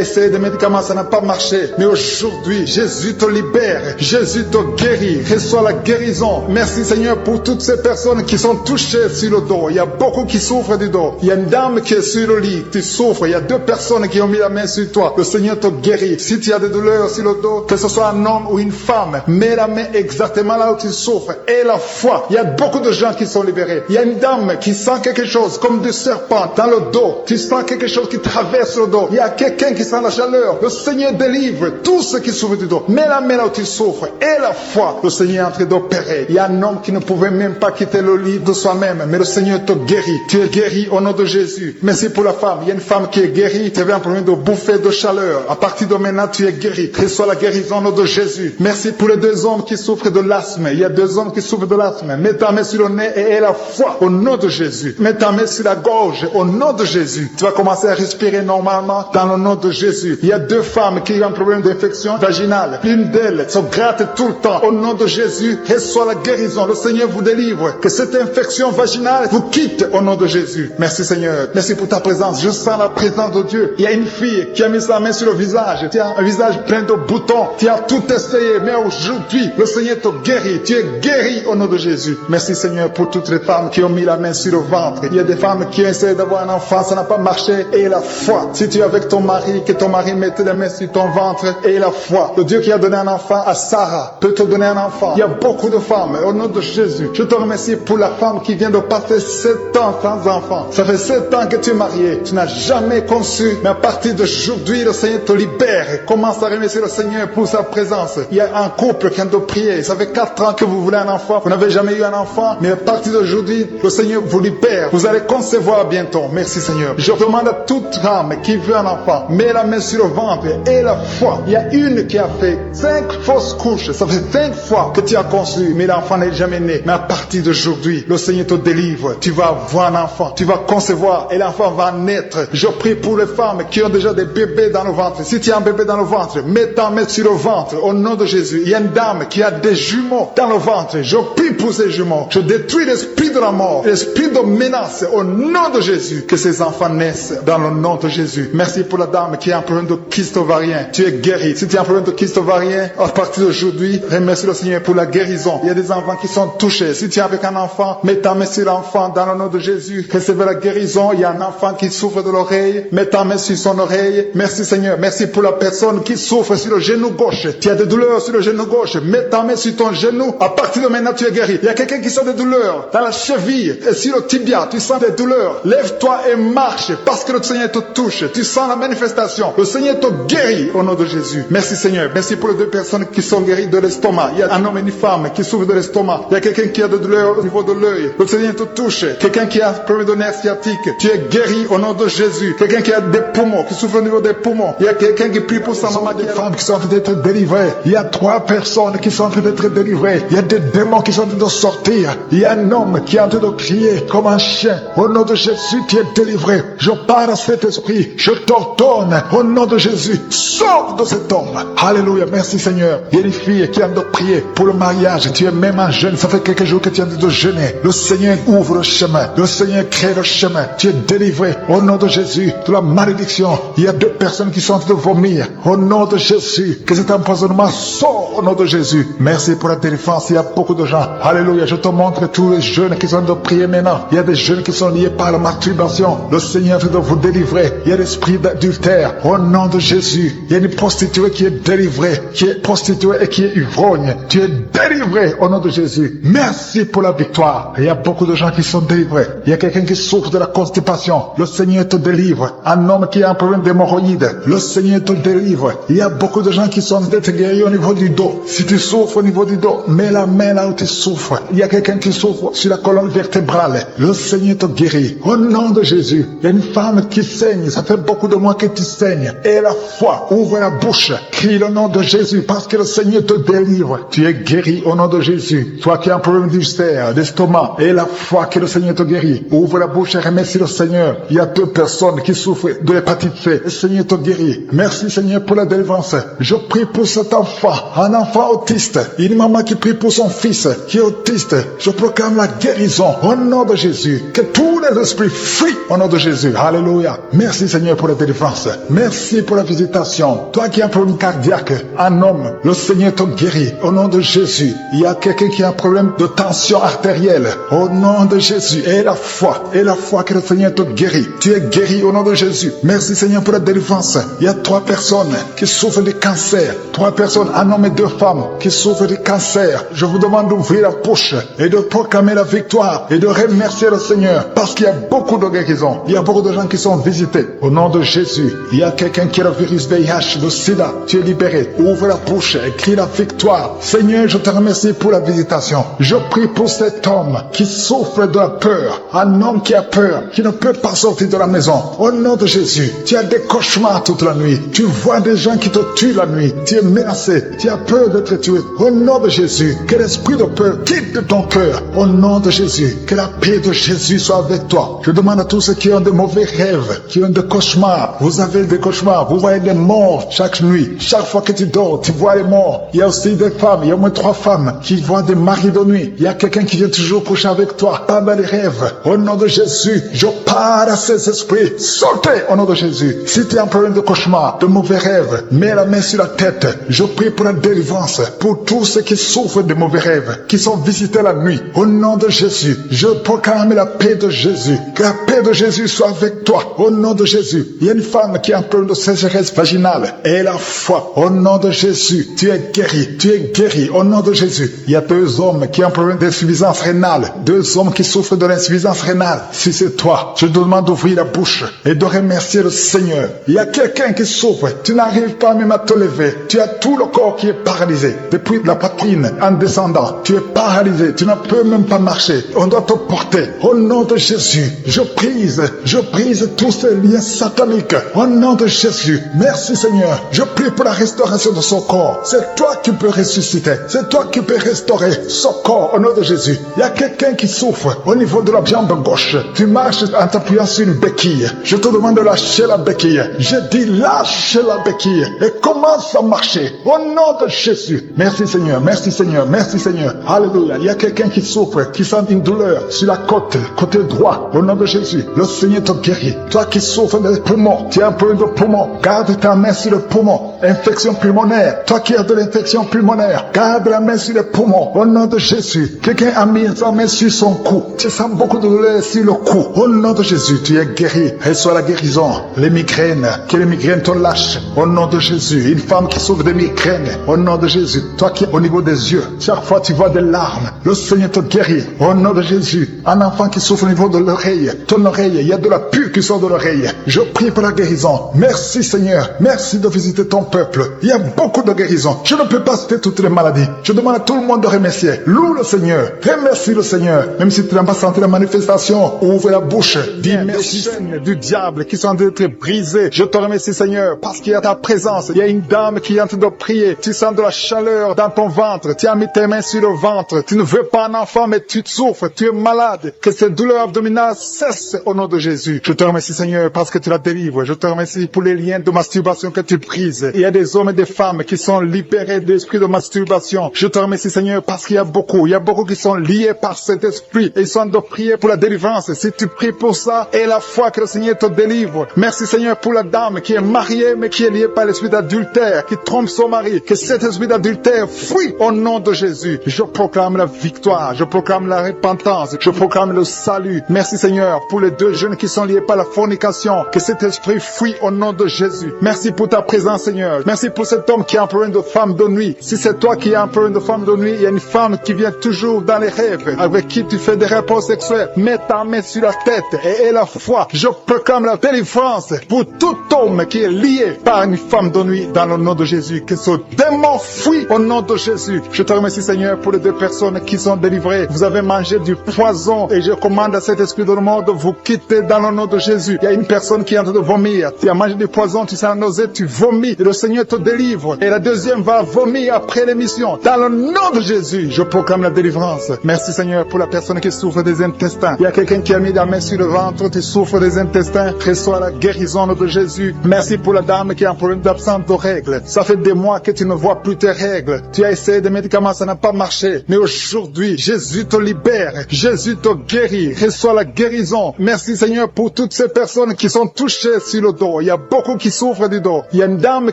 essayé des médicaments, ça n'a pas marché. Mais aujourd'hui, Jésus te libère. Jésus te guérit. Reçois la guérison. Merci Seigneur pour toutes ces personnes qui sont touchées sur le dos. Il y a beaucoup qui souffrent du dos. Il y a une dame qui est sur le lit. Tu souffres. Il y a deux personnes qui ont mis la main sur toi. Le Seigneur te guérit. Si tu as des douleurs sur le dos, que ce soit un homme ou une femme, mets la main exactement là où tu souffres. Et la foi. Il y a beaucoup de gens qui sont libérés. Il y a une dame qui sent quelque chose comme du serpent dans le dos. Tu sens quelque chose qui traverse le dos. Il y a quelqu'un qui sent la chaleur. Le Seigneur délivre tous ceux qui souffrent du dos. Mets la main là où tu souffres. Et la foi. Le Seigneur est en train d'opérer. Il y a un homme qui ne pouvait même pas quitter le lit de soi-même. Mais le Seigneur te guérit. Tu es guéri au nom de Jésus. Merci pour la femme. Il y a une femme qui est guérie. Tu avais un problème de bouffée de chaleur. À partir de maintenant, tu es guéri. Reçois la guérison au nom de Jésus. Merci pour les deux hommes qui souffrent de l'asthme. Il y a deux hommes qui souffrent de l'asthme. Mets ta main sur le nez et aie la foi au nom de Jésus. Mets ta main sur la gorge au nom de Jésus. Tu vas commencer à respirer normalement dans le nom de Jésus. Il y a deux femmes qui ont un problème d'infection vaginale. L'une d'elles se gratte tout le temps. Au nom de Jésus, reçois la guérison. Le Seigneur vous délivre. Que cette infection vaginale vous quitte au nom de Jésus. Merci Seigneur. Merci pour ta présence. Je sens la présence de Dieu. Il y a une fille qui a mis sa main sur le visage. Tu as un visage plein de boutons. Tu as tout essayé. Mais aujourd'hui, le Seigneur te guérit. Tu es guéri au nom de Jésus. Merci Seigneur pour toutes les femmes qui ont mis la main sur le ventre. Il y a des femmes qui ont essayé d'avoir un enfant. Ça n'a pas marché. Et la foi. Si tu es avec ton mari, que ton mari mette la main sur ton ventre. Et la foi. Le Dieu qui a donné un enfant à Sarah peut te donner un enfant. Il y a beaucoup de femmes. Au nom de Jésus, je te remercie pour la femme qui vient de passer 7 ans sans enfant. Ça fait 7 ans que tu es marié. Tu n'as jamais conçu. Mais à partir d'aujourd'hui, le Seigneur te libère. Commence à remercier le Seigneur pour sa présence. Il y a un couple qui vient de prier. Ça fait 4 ans que vous voulez un enfant. Vous n'avez jamais eu un enfant. Mais à partir d'aujourd'hui, le Seigneur vous libère. Vous allez concevoir bientôt. Merci Seigneur. Je demande à toute femme qui veut un enfant, mets la main sur le ventre et la foi. Il y a une qui a fait 5 fausses couches. Ça fait 5 fois que tu as conçu, mais l'enfant n'est jamais né. Mais à partir d'aujourd'hui, le Seigneur te délivre. Tu vas avoir un enfant. Tu vas concevoir et l'enfant va naître. Je prie pour les femmes qui ont déjà des bébés dans le ventre. Si tu as un bébé dans le ventre, mets ta main sur le ventre au nom de Jésus. Il y a une dame qui a des jumeaux dans le ventre. Je prie pour ces jumeaux. Je détruis l'esprit de la mort, l'esprit de menace au nom de Jésus. Que ces enfants naissent dans le nom de Jésus. Merci pour pour la dame qui a un problème de kyste ovarien. Tu es guéri. Si tu as un problème de kyste ovarien, à partir d'aujourd'hui, remercie le Seigneur pour la guérison. Il y a des enfants qui sont touchés. Si tu es avec un enfant, mets ta main sur l'enfant dans le nom de Jésus. Recevez la guérison. Il y a un enfant qui souffre de l'oreille. Mets ta main sur son oreille. Merci Seigneur. Merci pour la personne qui souffre sur le genou gauche. Tu as des douleurs sur le genou gauche. Mets ta main sur ton genou. À partir de maintenant, tu es guéri. Il y a quelqu'un qui sent des douleurs dans la cheville et sur le tibia. Tu sens des douleurs. Lève-toi et marche parce que le Seigneur te touche. Tu sens la manifestation. Le Seigneur te guérit au nom de Jésus. Merci Seigneur. Merci pour les deux personnes qui sont guéries de l'estomac. Il y a un homme et une femme qui souffrent de l'estomac. Il y a quelqu'un qui a des douleurs au niveau de l'œil. Le Seigneur te touche. Quelqu'un qui a un problème de nerf sciatique. Tu es guéri au nom de Jésus. Quelqu'un qui a des poumons, qui souffre au niveau des poumons. Il y a quelqu'un qui prie pour sa maman. Des femmes qui sont en train d'être délivrées. Il y a 3 personnes qui sont en train d'être délivrées. Il y a des démons qui sont en train de sortir. Il y a un homme qui est en train de crier comme un chien. Au nom de Jésus, tu es délivré. Je parle à cet esprit. Je t'ordonne au nom de Jésus. Sors de cet homme. Alléluia. Merci Seigneur. Il y a une fille qui est en train de prier pour le mariage. Tu es même un jeune. Ça fait quelques jours que tu es en train de jeûner. Le Seigneur ouvre le chemin. Le Seigneur crée le chemin. Tu es délivré au nom de Jésus de la malédiction. Il y a 2 personnes qui sont en train de vomir. Au nom de Jésus. Que cet empoisonnement sort au nom de Jésus. Merci pour la délivrance. Il y a beaucoup de gens. Alléluia. Je te montre tous les jeunes qui sont en train de prier maintenant. Il y a des jeunes qui sont liés par la masturbation. Le Seigneur est en train de vous délivrer. Il y a l'esprit d'adultère. Au nom de Jésus. Il y a une prostituée qui est délivrée. Qui est prostituée et qui est ivrogne. Tu es délivré au nom de Jésus. Merci pour la victoire. Il y a beaucoup de gens qui sont délivrés. Il y a quelqu'un qui souffre de la constipation. Le Seigneur te délivre. Un homme qui a un problème d'hémorroïdes. Le Seigneur te délivre. Il y a beaucoup de gens qui sont d'être guéris au niveau du dos. Si tu souffres au niveau du dos, mets la main là où tu souffres. Il y a quelqu'un qui souffre sur la colonne vertébrale. Le Seigneur te guérit. Au nom de Jésus. Il y a une femme qui saigne. Ça fait beaucoup de mois que tu saignes. Et la foi, ouvre la bouche. Crie le nom de Jésus parce que le Seigneur te délivre. Tu es guéri au nom de Jésus. Toi qui as un problème d'ulcère, d'estomac, et la foi que le Seigneur te guérit. Ouvre la bouche et remercie le Seigneur. Il y a 2 personnes qui souffrent de l'hépatite C. Le Seigneur te guérit. Merci Seigneur pour la délivrance. Je prie pour cet enfant, un enfant autiste. Une maman qui prie pour son fils qui est autiste. Je proclame la guérison au nom de Jésus. Que tous les esprits fuient au nom de Jésus. Alléluia. Merci Seigneur pour la délivrance. Merci pour la visitation. Toi qui as un problème cardiaque, un homme, le Seigneur te guérit au nom de Jésus. Il y a quelqu'un qui a un problème de tension artérielle au nom de Jésus. Et la foi que le Seigneur te guérit. Tu es guéri au nom de Jésus. Merci Seigneur pour la délivrance. Il y a 3 personnes qui souffrent de cancer. 3 personnes, un homme et 2 femmes qui souffrent de cancer. Je vous demande d'ouvrir la bouche et de proclamer la victoire et de remercier le Seigneur parce qu'il y a beaucoup de guérisons. Il y a beaucoup de gens qui sont visités au nom de Jésus. Il y a quelqu'un qui a le virus VIH, le sida. Tu es libéré. Ouvre la bouche et crie la victoire. Seigneur, je te remercie pour la visitation. Je prie pour cet homme qui souffre de la peur. Un homme qui a peur, qui ne peut pas sortir de la maison. Au nom de Jésus, tu as des cauchemars toute la nuit. Tu vois des gens qui te tuent la nuit. Tu es menacé. Tu as peur d'être tué. Au nom de Jésus, que l'esprit de peur quitte ton cœur. Au nom de Jésus, que la paix de Jésus soit avec toi. Je demande à tous ceux qui ont de mauvais rêves, qui ont des cauchemars. Vous avez des cauchemars. Vous voyez des morts chaque nuit. Chaque fois que tu dors, tu vois les morts. Il y a aussi des femmes. Il y a au moins 3 femmes qui voient des maris de nuit. Il y a quelqu'un qui vient toujours coucher avec toi pendant les rêves. Au nom de Jésus, je parle à ces esprits. Sortez au nom de Jésus. Si tu as un problème de cauchemar, de mauvais rêves, mets la main sur la tête. Je prie pour la délivrance, pour tous ceux qui souffrent de mauvais rêves, qui sont visités la nuit. Au nom de Jésus, je proclame la paix de Jésus. Que la paix de Jésus soit avec toi. Au nom de Jésus. Il y a une femme qui a un problème de sécheresse vaginale. Et la foi. Au nom de Jésus, tu es guéri. Tu es guéri. Au nom de Jésus. Il y a 2 hommes qui ont un problème d'insuffisance rénale. 2 hommes qui souffrent de l'insuffisance rénale. Si c'est toi, je te demande d'ouvrir la bouche et de remercier le Seigneur. Il y a quelqu'un qui souffre. Tu n'arrives pas même à te lever. Tu as tout le corps qui est paralysé. Depuis la poitrine en descendant, tu es paralysé. Tu ne peux même pas marcher. On doit te porter. Au nom de Jésus, je brise tous ces liens sataniques. Au nom de Jésus, merci Seigneur. Je prie pour la restauration de son corps. C'est toi qui peux ressusciter. C'est toi qui peux restaurer son corps au nom de Jésus. Il y a quelqu'un qui souffre au niveau de la jambe gauche. Tu marches en t'appuyant sur une béquille. Je te demande de lâcher la béquille. Je dis lâche la béquille et commence à marcher au nom de Jésus. Merci Seigneur, merci Seigneur, merci Seigneur. Alléluia. Il y a quelqu'un qui souffre, qui sent une douleur sur la côté droit au nom de Jésus. Le Seigneur te guérit. Toi qui souffres des poumons, poumon. Tu as un problème de poumon. Garde ta main sur le poumon. Infection pulmonaire. Toi qui as de l'infection pulmonaire, garde la main sur le poumon. Au nom de Jésus. Quelqu'un a mis sa main sur son cou. Tu sens beaucoup de douleur sur le cou. Au nom de Jésus, tu es guéri. Reçois la guérison. Les migraines. Que les migraines te lâchent. Au nom de Jésus. Une femme qui souffre de migraines. Au nom de Jésus. Toi qui es au niveau des yeux. Chaque fois tu vois des larmes. Le Seigneur te guérit. Au nom de Jésus. Un enfant qui souffre au niveau de l'oreille. Ton oreille. Il y a de la pus qui sort de l'oreille. Je prie pour la guérison. Merci Seigneur. Merci de visiter ton peuple. Il y a beaucoup de guérisons. Je ne peux pas citer toutes les maladies. Je demande à tout le monde de remercier. Loue le Seigneur. Remercie le Seigneur. Même si tu n'as pas senti la manifestation, ouvre la bouche. Dis merci. Chaînes du diable qui sont en train d'être brisées. Je te remercie Seigneur parce qu'il y a ta présence. Il y a une dame qui est en train de prier. Tu sens de la chaleur dans ton ventre. Tu as mis tes mains sur le ventre. Tu ne veux pas un enfant mais tu souffres. Tu es malade. Que cette douleur abdominale cesse au nom de Jésus. Je te remercie Seigneur parce que tu la délivres. Je te remercie pour les liens de masturbation que tu brises. Il y a des hommes et des femmes qui sont libérés de l'esprit de masturbation. Je te remercie Seigneur parce qu'il y a beaucoup qui sont liés par cet esprit et ils sont de prier pour la délivrance. Si tu pries pour ça et la foi que le Seigneur te délivre. Merci Seigneur pour la dame qui est mariée mais qui est liée par l'esprit d'adultère, qui trompe son mari. Que cet esprit d'adultère fuit au nom de Jésus. Je proclame la victoire. Je proclame la repentance. Je proclame le salut. Merci Seigneur pour les deux jeunes qui sont liés par la fornication. Que cet esprit fuit au nom de Jésus. Merci pour ta présence Seigneur. Merci pour cet homme qui a un problème de femme de nuit. Si c'est toi qui as un problème de femme de nuit, il y a une femme qui vient toujours dans les rêves, avec qui tu fais des rapports sexuels. Mets ta main sur la tête et la foi. Je proclame la délivrance pour tout homme qui est lié par une femme de nuit dans le nom de Jésus. Que ce démon fuit au nom de Jésus. Je te remercie Seigneur pour les deux personnes qui sont délivrées. Vous avez mangé du poison et je commande à cet esprit de mort de vous quitter dans le nom de Jésus. Il y a une personne qui est en train de vomir. Tu as mangé du poison, tu sens la nausée, tu vomis et le Seigneur te délivre. Et la deuxième va vomir après l'émission. Dans le nom de Jésus, je proclame la délivrance. Merci Seigneur pour la personne qui souffre des intestins. Il y a quelqu'un qui a mis la main sur le ventre, tu souffres des intestins. Reçois la guérison de Jésus. Merci pour la dame qui a un problème d'absence de règles. Ça fait des mois que tu ne vois plus tes règles. Tu as essayé des médicaments, ça n'a pas marché. Mais aujourd'hui, Jésus te libère. Jésus te guérit. Reçois la guérison. Merci Seigneur pour toutes ces personnes qui sont touchées sur le dos. Il y a beaucoup qui souffrent du dos. Il y a une dame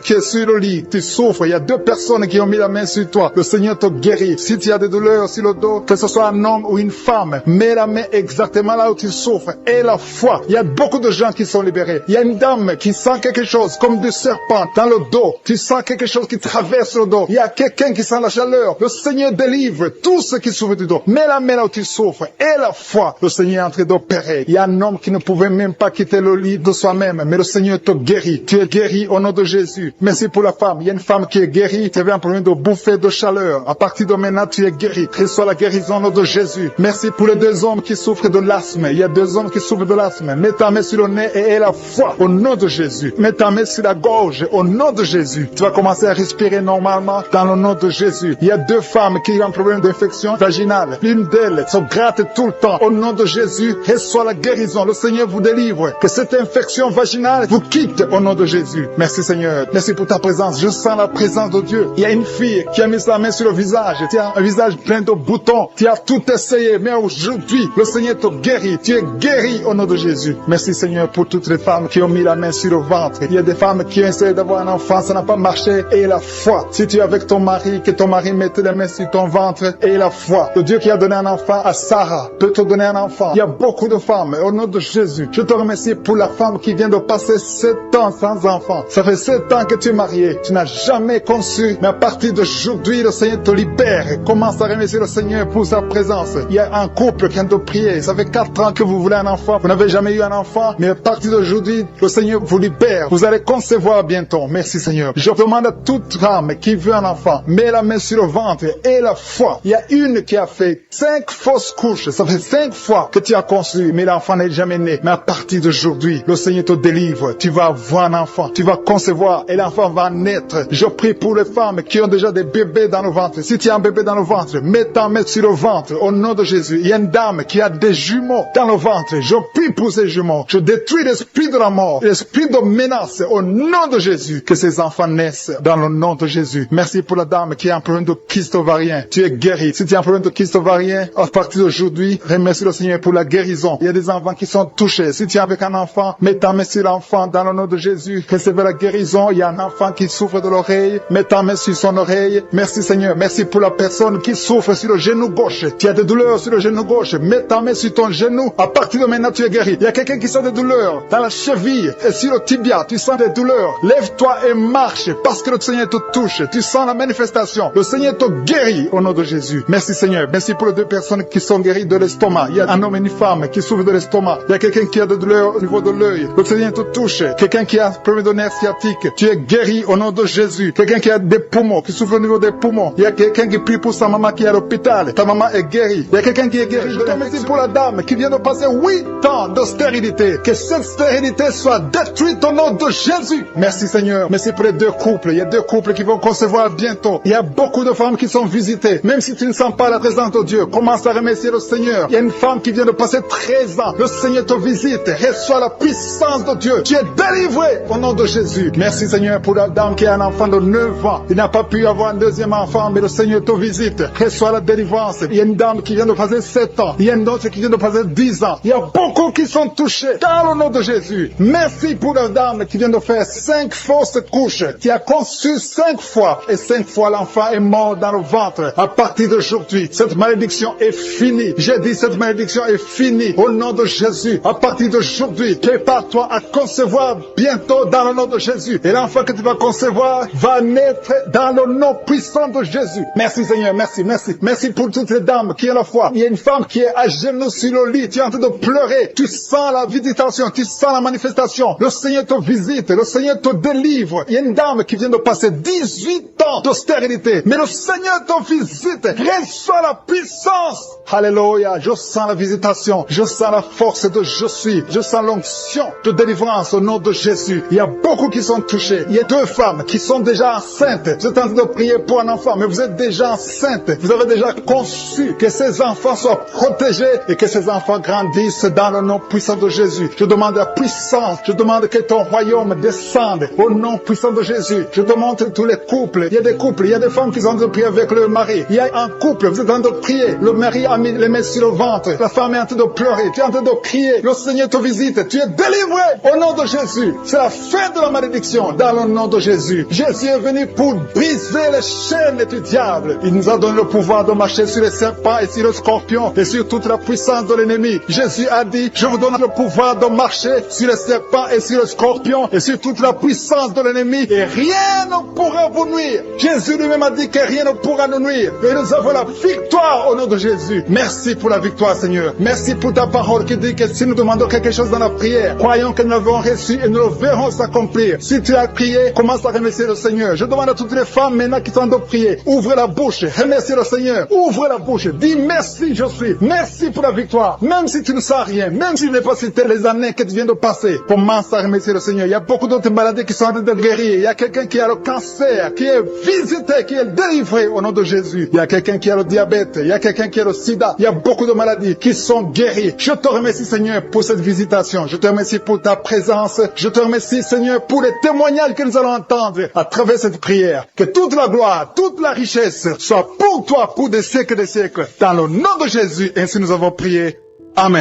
qui est sur le lit. Tu souffres. Il y a deux personnes qui ont mis la main sur toi. Le Seigneur te guérit. Si tu as des douleurs sur le dos, que ce soit un homme ou une femme, mets la main exactement là où tu souffres. Et la foi. Il y a beaucoup de gens qui sont libérés. Il y a une dame qui sent quelque chose comme du serpent dans le dos. Tu sens quelque chose qui traverse le dos. Il y a quelqu'un qui sent la chaleur. Le Seigneur délivre tous ceux qui souffrent du dos. Mets la main là où tu souffres. Et la foi. Le Seigneur est en train d'opérer. Il y a un homme qui ne pouvait même pas quitter le lit de soi-même. Mais le Seigneur te guérit. Tu es guéri au nom de Jésus. Merci pour la femme. Il y a une femme qui est guérie. Tu avais un problème de bouffée de chaleur. À partir de maintenant, tu es guéri. Reçois la guérison au nom de Jésus. Merci pour les deux hommes qui souffrent de l'asthme. Il y a deux hommes qui souffrent de l'asthme. Mets ta main sur le nez et la foi au nom de Jésus. Mets ta main sur la gorge au nom de Jésus. Tu vas commencer à respirer normalement dans le nom de Jésus. Il y a deux femmes qui ont un problème d'infection vaginale. L'une d'elles se gratte tout le temps. Au nom de Jésus, reçois la guérison. Le Seigneur vous délivre. Que cette infection vaginale vous quitte au nom de Jésus. Merci Seigneur. Merci pour ta présence. Je sens la présence de Dieu. Il y a une fille qui a mis sa main sur le visage. Tu as un visage plein de boutons. Tu as tout essayé. Mais aujourd'hui, le Seigneur te guérit. Tu es guéri au nom de Jésus. Merci Seigneur pour toutes les femmes qui ont mis la main sur le ventre. Il y a des femmes qui ont essayé d'avoir un enfant. Ça n'a pas marché. Et la foi. Si tu es avec ton mari, que ton mari mette la main sur ton ventre. Et la foi. Le Dieu qui a donné un enfant à Sarah peut te donner un enfant. Il y a beaucoup de femmes. Au nom de Jésus, je te remercie pour la femme qui vient de passer 7 ans sans enfant. Ça fait 7 ans que tu es marié. Tu n'as jamais conçu. Mais à partir d'aujourd'hui, le Seigneur te libère. Commence à remercier le Seigneur pour sa présence. Il y a un couple qui vient de prier. Ça fait 4 ans que vous voulez un enfant. Vous n'avez jamais eu un enfant. Mais à partir d'aujourd'hui, le Seigneur vous libère. Vous allez concevoir bientôt. Merci Seigneur. Je demande à toute femme qui veut un enfant, mets la main sur le ventre et la foi. Il y a une qui a fait 5 fausses couches. Ça fait 5 fois que tu as conçu, mais l'enfant n'est jamais né. Mais à partir d'aujourd'hui, le Seigneur te délivre. Tu vas avoir un enfant. Tu vas concevoir et l'enfant va naître. Je prie pour les femmes qui ont déjà des bébés dans le ventre. Si tu as un bébé dans le ventre, mets ta main sur le ventre au nom de Jésus. Il y a une dame qui a des jumeaux dans le ventre. Je prie pour ces jumeaux. Je détruis l'esprit de la mort, l'esprit de menace au nom de Jésus. Que ces enfants naissent dans le nom de Jésus. Merci pour la dame qui a un problème de kyste ovarien. Tu es guéri. Si tu as un problème de kyste ovarien, à partir d'aujourd'hui, remercie le Seigneur pour la guérison. Il y a des enfants qui sont touchés. Si tu es avec un enfant, mets ta main Merci l'enfant dans le nom de Jésus. Recevez la guérison. Il y a un enfant qui souffre de l'oreille. Mets ta main sur son oreille. Merci Seigneur. Merci pour la personne qui souffre sur le genou gauche. Tu as des douleurs sur le genou gauche. Mets ta main sur ton genou. À partir de maintenant, tu es guéri. Il y a quelqu'un qui sent des douleurs dans la cheville et sur le tibia. Tu sens des douleurs. Lève-toi et marche parce que le Seigneur te touche. Tu sens la manifestation. Le Seigneur te guérit au nom de Jésus. Merci Seigneur. Merci pour les deux personnes qui sont guéries de l'estomac. Il y a un homme et une femme qui souffrent de l'estomac. Il y a quelqu'un qui a des douleurs au niveau de l'œil. Le Seigneur te touche. Quelqu'un qui a un problème de nerf sciatique. Tu es guéri au nom de Jésus. Quelqu'un qui a des poumons, qui souffre au niveau des poumons. Il y a quelqu'un qui prie pour sa maman qui est à l'hôpital. Ta maman est guérie. Il y a quelqu'un qui est guéri. Je te remercie pour la dame qui vient de passer 8 ans de stérilité. Que cette stérilité soit détruite au nom de Jésus. Merci Seigneur. Merci pour les deux couples. Il y a deux couples qui vont concevoir bientôt. Il y a beaucoup de femmes qui sont visitées. Même si tu ne sens pas la présence de Dieu, commence à remercier le Seigneur. Il y a une femme qui vient de passer 13 ans. Le Seigneur te visite. Reçois la puissance de Dieu. Tu es délivré au nom de Jésus. Merci Seigneur pour la dame qui a un enfant de 9 ans. Il n'a pas pu avoir un deuxième enfant, mais le Seigneur te visite. Reçois la délivrance. Il y a une dame qui vient de passer 7 ans. Il y a une autre qui vient de passer 10 ans. Il y a beaucoup qui sont touchés dans le nom de Jésus. Merci pour la dame qui vient de faire 5 fausses couches, qui a conçu 5 fois et 5 fois l'enfant est mort dans le ventre. À partir d'aujourd'hui, cette malédiction est finie. J'ai dit cette malédiction est finie au nom de Jésus. À partir d'aujourd'hui, prépare-toi à concevoir bientôt dans le nom de Jésus. Et l'enfant que tu vas concevoir va naître dans le nom puissant de Jésus. Merci Seigneur, merci, merci. Merci pour toutes les dames qui ont la foi. Il y a une femme qui est à genoux sur le lit. Tu es en train de pleurer. Tu sens la visitation, tu sens la manifestation. Le Seigneur te visite, le Seigneur te délivre. Il y a une dame qui vient de passer 18 ans de stérilité. Mais le Seigneur te visite. Reçois la puissance. Alléluia. Je sens la visitation. Je sens la force de je suis. Je sens l'onction de délivrance au nom de Jésus. Il y a beaucoup qui sont touchés. Il y a 2 femmes qui sont déjà enceintes. Vous êtes en train de prier pour un enfant, mais vous êtes déjà enceinte. Vous avez déjà conçu que ces enfants soient protégés et que ces enfants grandissent dans le nom puissant de Jésus. Je demande la puissance. Je demande que ton royaume descende au nom puissant de Jésus. Je demande tous les couples. Il y a des couples, il y a des femmes qui sont en train de prier avec le mari. Il y a un couple, vous êtes en train de prier. Le mari a mis les mains sur le ventre. La femme est en train de pleurer. Tu es en train de crier. Le Seigneur te visite. Tu es délivré au nom de Jésus. C'est la fin de la malédiction dans le nom de Jésus. Jésus est venu pour briser les chaînes du diable. Il nous a donné le pouvoir de marcher sur les serpents et sur les scorpions et sur toute la puissance de l'ennemi. Jésus a dit, je vous donne le pouvoir de marcher sur les serpents et sur les scorpions et sur toute la puissance de l'ennemi et rien ne pourra vous nuire. Jésus lui-même a dit que rien ne pourra nous nuire. Et nous avons la victoire au nom de Jésus. Merci pour la victoire, Seigneur. Merci pour ta parole qui dit que si nous demandons quelque chose dans la prière, croyons que nous l'avons reçu et nous le verrons s'accomplir. Si tu as prié, commence à remercier le Seigneur. Je demande à toutes les femmes maintenant qui sont en train de prier, ouvre la bouche, remercie le Seigneur. Ouvre la bouche, dis merci, je suis. Merci pour la victoire. Même si tu ne sens rien, même si je n'ai pas cité les années que tu viens de passer, commence à remercier le Seigneur. Il y a beaucoup d'autres maladies qui sont en train de guérir. Il y a quelqu'un qui a le cancer, qui est visité, qui est délivré au nom de Jésus. Il y a quelqu'un qui a le diabète, il y a quelqu'un qui a le sida. Il y a beaucoup de maladies qui sont guéries. Je te remercie, Seigneur, pour cette visitation. Je te remercie pour ta présence. Je te remercie, Seigneur, pour les témoignages que nous allons entendre à travers cette prière. Que toute la gloire, toute la richesse soit pour toi, pour des siècles et des siècles. Dans le nom de Jésus, ainsi nous avons prié. Amen.